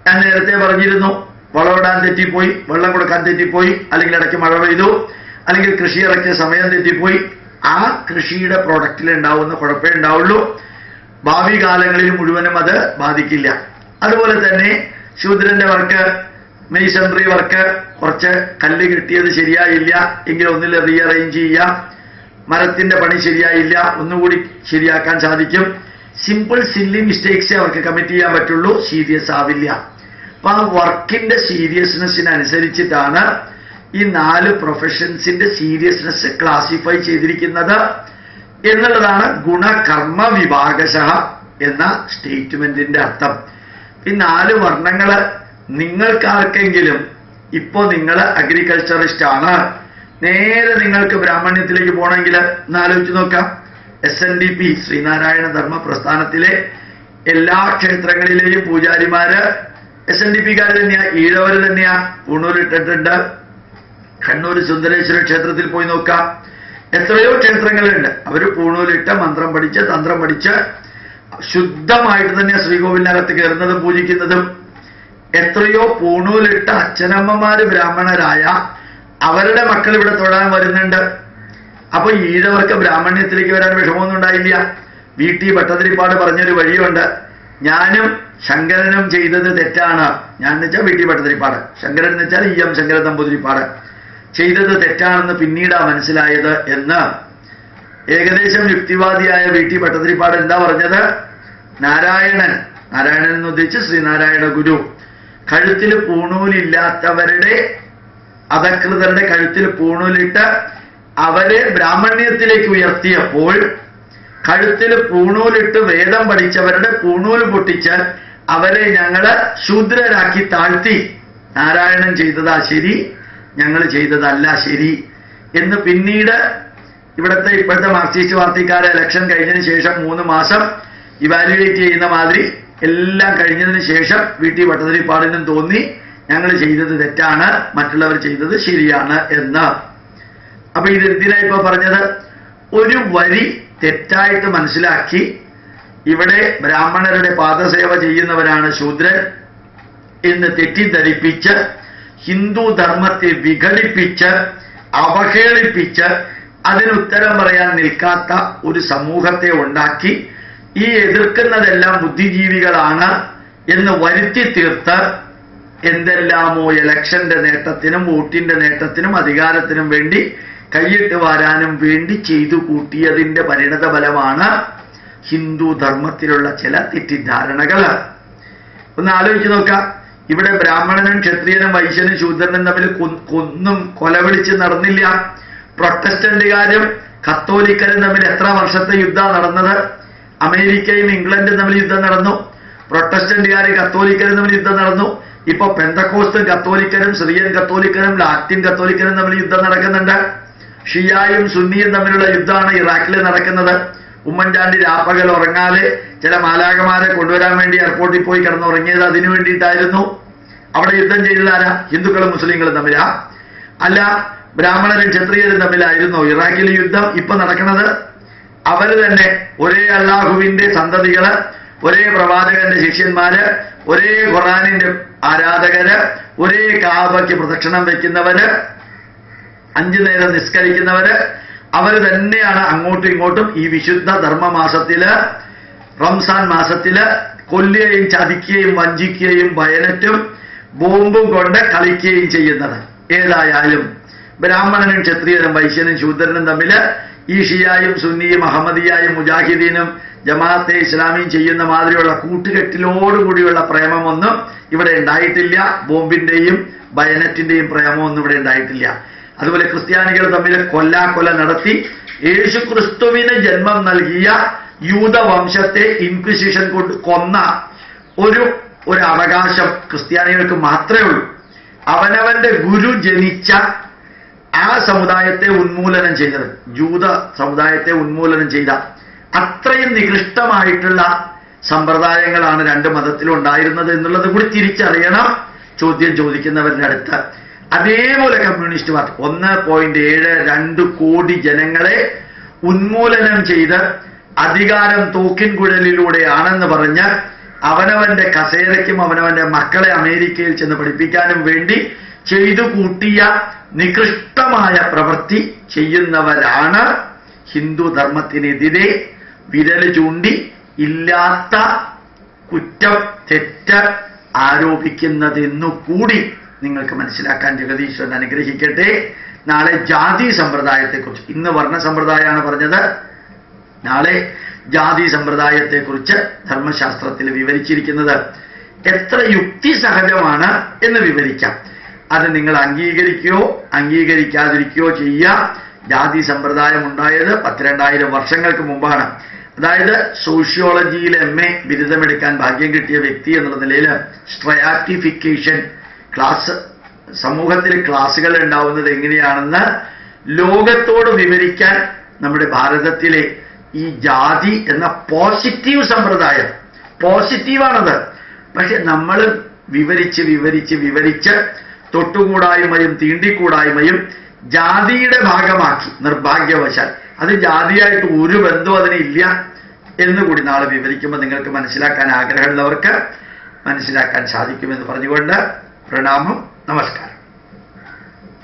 ഞാൻ നേരത്തെ പറഞ്ഞിരുന്നു. വളമിടാൻ തെറ്റിപ്പോയി, വെള്ളം കൊടുക്കാൻ തെറ്റിപ്പോയി, അല്ലെങ്കിൽ ഇടയ്ക്ക് മഴ പെയ്തു, അല്ലെങ്കിൽ കൃഷി ഇറക്കിയ സമയം തെറ്റിപ്പോയി, ആ കൃഷിയുടെ പ്രോഡക്റ്റിൽ ഉണ്ടാവുന്ന കുഴപ്പമേ ഉണ്ടാവുള്ളൂ. ഭാവി കാലങ്ങളിൽ മുഴുവനും അത് ബാധിക്കില്ല. അതുപോലെ തന്നെ ശൂദ്രന്റെ വർക്ക്, മെയ്സൺറി വർക്ക്, കുറച്ച് കല്ല് കിട്ടിയത് ശരിയായില്ല എങ്കിൽ ഒന്നിൽ റീഅറേഞ്ച് ചെയ്യാം. മരത്തിന്റെ പണി ശരിയായില്ല, ഒന്നുകൂടി ശരിയാക്കാൻ സാധിക്കും. സിമ്പിൾ സില്ലി മിസ്റ്റേക്സേ അവർക്ക് കമ്മിറ്റ് ചെയ്യാൻ പറ്റുള്ളൂ, സീരിയസ് ആവില്ല. അപ്പൊ ആ വർക്കിന്റെ സീരിയസ്നെസ്സിനനുസരിച്ചിട്ടാണ് ഈ 4 പ്രൊഫഷൻസിന്റെ സീരിയസ്നെസ് ക്ലാസിഫൈ ചെയ്തിരിക്കുന്നത് എന്നുള്ളതാണ് ഗുണകർമ്മ വിഭാഗശഃ എന്ന സ്റ്റേറ്റ്മെന്റിന്റെ അർത്ഥം. ഈ 4 വർണ്ണങ്ങള് നിങ്ങൾക്കാർക്കെങ്കിലും ഇപ്പോ നിങ്ങൾ അഗ്രികൾച്ചറിസ്റ്റ് ആണ്, നേരെ നിങ്ങൾക്ക് ബ്രാഹ്മണ്യത്തിലേക്ക് പോകണമെങ്കിൽ എന്നാലോചിച്ച് നോക്കാം. SNDP ശ്രീനാരായണ ധർമ്മ പ്രസ്ഥാനത്തിലെ എല്ലാ ക്ഷേത്രങ്ങളിലെയും പൂജാരിമാര് SNDPക്കാർ തന്നെയാ, ഈഴവര് തന്നെയാ. പൂണൂലിട്ടിട്ടുണ്ട്. കണ്ണൂർ സുന്ദരേശ്വര ക്ഷേത്രത്തിൽ പോയി നോക്കാം, എത്രയോ ക്ഷേത്രങ്ങളുണ്ട്. അവര് പൂണൂലിട്ട് മന്ത്രം പഠിച്ച് തന്ത്രം പഠിച്ച് ശുദ്ധമായിട്ട് തന്നെ ശ്രീകോവിലിനകത്ത് കയറുന്നതും പൂജിക്കുന്നതും. എത്രയോ പൂണൂലിട്ട് അച്ഛനമ്മമാര് ബ്രാഹ്മണരായ അവരുടെ മക്കൾ ഇവിടെ തൊഴാൻ വരുന്നുണ്ട്. അപ്പൊ ഈഴവർക്ക് ബ്രാഹ്മണ്യത്തിലേക്ക് വരാൻ വിഷമമൊന്നും ഉണ്ടായില്ല. VT ഭട്ടതിരിപ്പാട് പറഞ്ഞൊരു വഴിയുണ്ട്, ഞാനും ശങ്കരനും ചെയ്തത് തെറ്റാണ്. ഞാൻ എന്ന് വെച്ചാൽ VT ഭട്ടതിരിപ്പാട്, ശങ്കരൻ എന്ന് വെച്ചാൽ EM ശങ്കരൻ നമ്പൂതിരിപ്പാട് ചെയ്തത് തെറ്റാണെന്ന് പിന്നീടാ മനസ്സിലായത് എന്ന് ഏകദേശം യുക്തിവാദിയായ VT ഭട്ടതിരിപ്പാട് എന്താ പറഞ്ഞത്? നാരായണൻ എന്ന് ഉദ്ദേശിച്ച് ശ്രീനാരായണ ഗുരു കഴുത്തിൽ പൂണൂലില്ലാത്തവരുടെ അധകൃതരുടെ കഴുത്തിൽ പൂണൂലിട്ട് അവരെ ബ്രാഹ്മണ്യത്തിലേക്ക് ഉയർത്തിയപ്പോൾ കഴുത്തിൽ പൂണൂലിട്ട് വേദം പഠിച്ചവരുടെ പൂണൂല് പൊട്ടിച്ച് അവരെ ഞങ്ങള് ശൂദ്രരാക്കി താഴ്ത്തി. നാരായണൻ ചെയ്തതാ ശരി, ഞങ്ങൾ ചെയ്തതല്ല ശരി എന്ന് പിന്നീട് ഇപ്പോഴത്തെ മാർക്സിസ്റ്റ് പാർട്ടിക്കാരെ ഇലക്ഷൻ കഴിഞ്ഞതിന് ശേഷം 3 മാസം ഇവാലുവേറ്റ് ചെയ്യുന്ന മാതിരി എല്ലാം കഴിഞ്ഞതിന് ശേഷം VT ഭട്ടതിരിപ്പാടിനും തോന്നി ഞങ്ങൾ ചെയ്തത് തെറ്റാണ്, മറ്റുള്ളവർ ചെയ്തത് ശരിയാണ് എന്ന്. അപ്പൊ ഇതെന്തിനാ ഇപ്പൊ പറഞ്ഞത്? ഒരു വരി തെറ്റായിട്ട് മനസ്സിലാക്കി ഇവിടെ ബ്രാഹ്മണരുടെ പാദസേവ ചെയ്യുന്നവരാണ് ശൂദ്രൻ എന്ന് തെറ്റിദ്ധരിപ്പിച്ച് ഹിന്ദു ധർമ്മത്തെ വിഘടിപ്പിച്ച് അവഹേളിപ്പിച്ച് അതിനുത്തരം പറയാൻ നിൽക്കാത്ത ഒരു സമൂഹത്തെ ഉണ്ടാക്കി ഈ എതിർക്കുന്നതെല്ലാം ബുദ്ധിജീവികളാണ് എന്ന് വരുത്തി തീർത്ത് എന്തെല്ലാമോ ഇലക്ഷന്റെ നേട്ടത്തിനും വോട്ടിന്റെ നേട്ടത്തിനും അധികാരത്തിനും വേണ്ടി കൈയിട്ട് വാരാനും വേണ്ടി ചെയ്തു കൂട്ടിയതിന്റെ പരിണത ഫലമാണ് ഹിന്ദു ധർമ്മത്തിലുള്ള ചില തെറ്റിദ്ധാരണകൾ. ഒന്ന് ആലോചിച്ച് നോക്കാം. ഇവിടെ ബ്രാഹ്മണനും ക്ഷത്രിയനും വൈശ്യനും ശൂദ്രനും തമ്മിൽ കൊന്നും കൊലവിളിച്ച് നടന്നില്ല. പ്രൊട്ടസ്റ്റന്റുകാരും കത്തോലിക്കരും തമ്മിൽ എത്ര വർഷത്തെ യുദ്ധം നടന്നത്? അമേരിക്കയും ഇംഗ്ലണ്ടും തമ്മിൽ യുദ്ധം നടന്നു. പ്രൊട്ടസ്റ്റന്റുകാരും കത്തോലിക്കരും തമ്മിൽ യുദ്ധം നടന്നു. ഇപ്പൊ പെന്തക്കോസ്തും കത്തോലിക്കരും സിറിയൻ കത്തോലിക്കരും ലാറ്റിൻ കത്തോലിക്കരും തമ്മിൽ യുദ്ധം നടക്കുന്നുണ്ട്. ഷിയായും സുന്നിയും തമ്മിലുള്ള യുദ്ധമാണ് ഇറാഖിൽ നടക്കുന്നത്. ഉമ്മൻചാണ്ടി രാപ്പകൽ ഉറങ്ങാതെ ചില മാലാകമാരെ കൊണ്ടുവരാൻ വേണ്ടി എയർപോർട്ടിൽ പോയി കിടന്നുറങ്ങിയത് അതിനു വേണ്ടിയിട്ടായിരുന്നു. അവിടെ യുദ്ധം ചെയ്തതാരാ? ഹിന്ദുക്കളും മുസ്ലിങ്ങളും തമ്മിലാ? അല്ല, ബ്രാഹ്മണരും ക്ഷത്രിയരും തമ്മിലായിരുന്നു ഇറാഖിലെ യുദ്ധം. ഇപ്പൊ നടക്കുന്നത് അവര് തന്നെ ഒരേ അള്ളാഹുവിന്റെ സന്തതികള്, ഒരേ പ്രവാചകന്റെ ശിഷ്യന്മാര്, ഒരേ ഖുർആനിന്റെ ആരാധകര്, ഒരേ കാബയ്ക്ക് പ്രദക്ഷിണം വയ്ക്കുന്നവര്, 5 നേരം നിസ്കരിക്കുന്നവര്, അവര് തന്നെയാണ് അങ്ങോട്ടും ഇങ്ങോട്ടും ഈ വിശുദ്ധ ധർമ്മമാസത്തില് റംസാൻ മാസത്തില് കൊല്ലുകയും ചതിക്കുകയും വഞ്ചിക്കുകയും ബയനറ്റും ബോംബും കൊണ്ട് കളിക്കുകയും ചെയ്യുന്നത്. ഏതായാലും ബ്രാഹ്മണനും ക്ഷത്രിയനും വൈശ്യനും ശൂദ്രനും തമ്മില് ഈ ഷിയായും സുന്നിയും അഹമ്മദിയായും മുജാഹിദീനും ജമാഅത്തെ ഇസ്ലാമിയും ചെയ്യുന്ന മാതിരിയുള്ള കൂട്ടുകെട്ടിലോടുകൂടിയുള്ള പ്രേമമൊന്നും ഇവിടെ ഉണ്ടായിട്ടില്ല. ബോംബിന്റെയും ബയനറ്റിന്റെയും പ്രേമമൊന്നും ഇവിടെ ഉണ്ടായിട്ടില്ല. അതുപോലെ ക്രിസ്ത്യാനികൾ തമ്മിൽ കൊല്ലാക്കൊല നടത്തി യേശുക്രിസ്തുവിന് ജന്മം നൽകിയ യൂതവംശത്തെ ഇൻക്വിസിഷൻ കൊണ്ട് കൊന്ന ഒരു അവകാശം ക്രിസ്ത്യാനികൾക്ക് മാത്രമേ ഉള്ളൂ. അവനവന്റെ ഗുരു ജനിച്ച ആ സമുദായത്തെ ഉന്മൂലനം ചെയ്തത്, ജൂത സമുദായത്തെ ഉന്മൂലനം ചെയ്ത അത്രയും നികൃഷ്ടമായിട്ടുള്ള സമ്പ്രദായങ്ങളാണ് 2 മതത്തിലും ഉണ്ടായിരുന്നത് എന്നുള്ളത് കൂടി തിരിച്ചറിയണം ചോദ്യം ചോദിക്കുന്നവരുടെ അടുത്ത്. അതേപോലെ കമ്മ്യൂണിസ്റ്റ് പാർട്ടി 1.72 കോടി ജനങ്ങളെ ഉന്മൂലനം ചെയ്ത് അധികാരം തോക്കിൻ കുഴലിലൂടെയാണെന്ന് പറഞ്ഞ് അവനവന്റെ കസേരയ്ക്കും അവനവന്റെ മക്കളെ അമേരിക്കയിൽ ചെന്ന് പഠിപ്പിക്കാനും വേണ്ടി ചെയ്തു കൂട്ടിയ നികൃഷ്ടമായ പ്രവൃത്തി ചെയ്യുന്നവരാണ് ഹിന്ദു ധർമ്മത്തിനെതിരെ വിരൽ ചൂണ്ടി ഇല്ലാത്ത കുറ്റം തെറ്റ് ആരോപിക്കുന്നതെന്നു കൂടി നിങ്ങൾക്ക് മനസ്സിലാക്കാൻ ജഗദീശ്വരൻ അനുഗ്രഹിക്കട്ടെ. നാളെ ജാതി സമ്പ്രദായത്തെക്കുറിച്ച്, ഇന്ന് വർണ്ണ സമ്പ്രദായമാണ് പറഞ്ഞത്, നാളെ ജാതി സമ്പ്രദായത്തെക്കുറിച്ച് ധർമ്മശാസ്ത്രത്തിൽ വിവരിച്ചിരിക്കുന്നത് എത്ര യുക്തിസഹജമാണ് എന്ന് വിവരിക്കാം. അത് നിങ്ങൾ അംഗീകരിക്കുകയോ അംഗീകരിക്കാതിരിക്കുകയോ ചെയ്യുക. ജാതി സമ്പ്രദായം ഉണ്ടായത് 12,000 വർഷങ്ങൾക്ക് മുമ്പാണ്. അതായത് സോഷ്യോളജിയിൽ MA ബിരുദമെടുക്കാൻ ഭാഗ്യം കിട്ടിയ വ്യക്തി എന്നുള്ള നിലയിൽ സ്ട്രയാറ്റിഫിക്കേഷൻ ക്ലാസ് സമൂഹത്തിൽ ക്ലാസുകൾ ഉണ്ടാവുന്നത് എങ്ങനെയാണെന്ന് ലോകത്തോട് വിവരിക്കാൻ നമ്മുടെ ഭാരതത്തിലെ ഈ ജാതി എന്ന പോസിറ്റീവ് സമ്പ്രദായം, പോസിറ്റീവാണത്. പക്ഷെ നമ്മൾ വിവരിച്ച് തൊട്ടുകൂടായ്മയും തീണ്ടിക്കൂടായ്മയും ജാതിയുടെ ഭാഗമാക്കി നിർഭാഗ്യവശാൽ. അത് ജാതിയായിട്ട് ഒരു ബന്ധവും അതിനില്ല എന്നുകൂടി നാളെ വിവരിക്കുമ്പോൾ നിങ്ങൾക്ക് മനസ്സിലാക്കാൻ ആഗ്രഹമുള്ളവർക്ക് മനസ്സിലാക്കാൻ സാധിക്കുമെന്ന് പറഞ്ഞുകൊണ്ട് പ്രണാമം, നമസ്കാരം.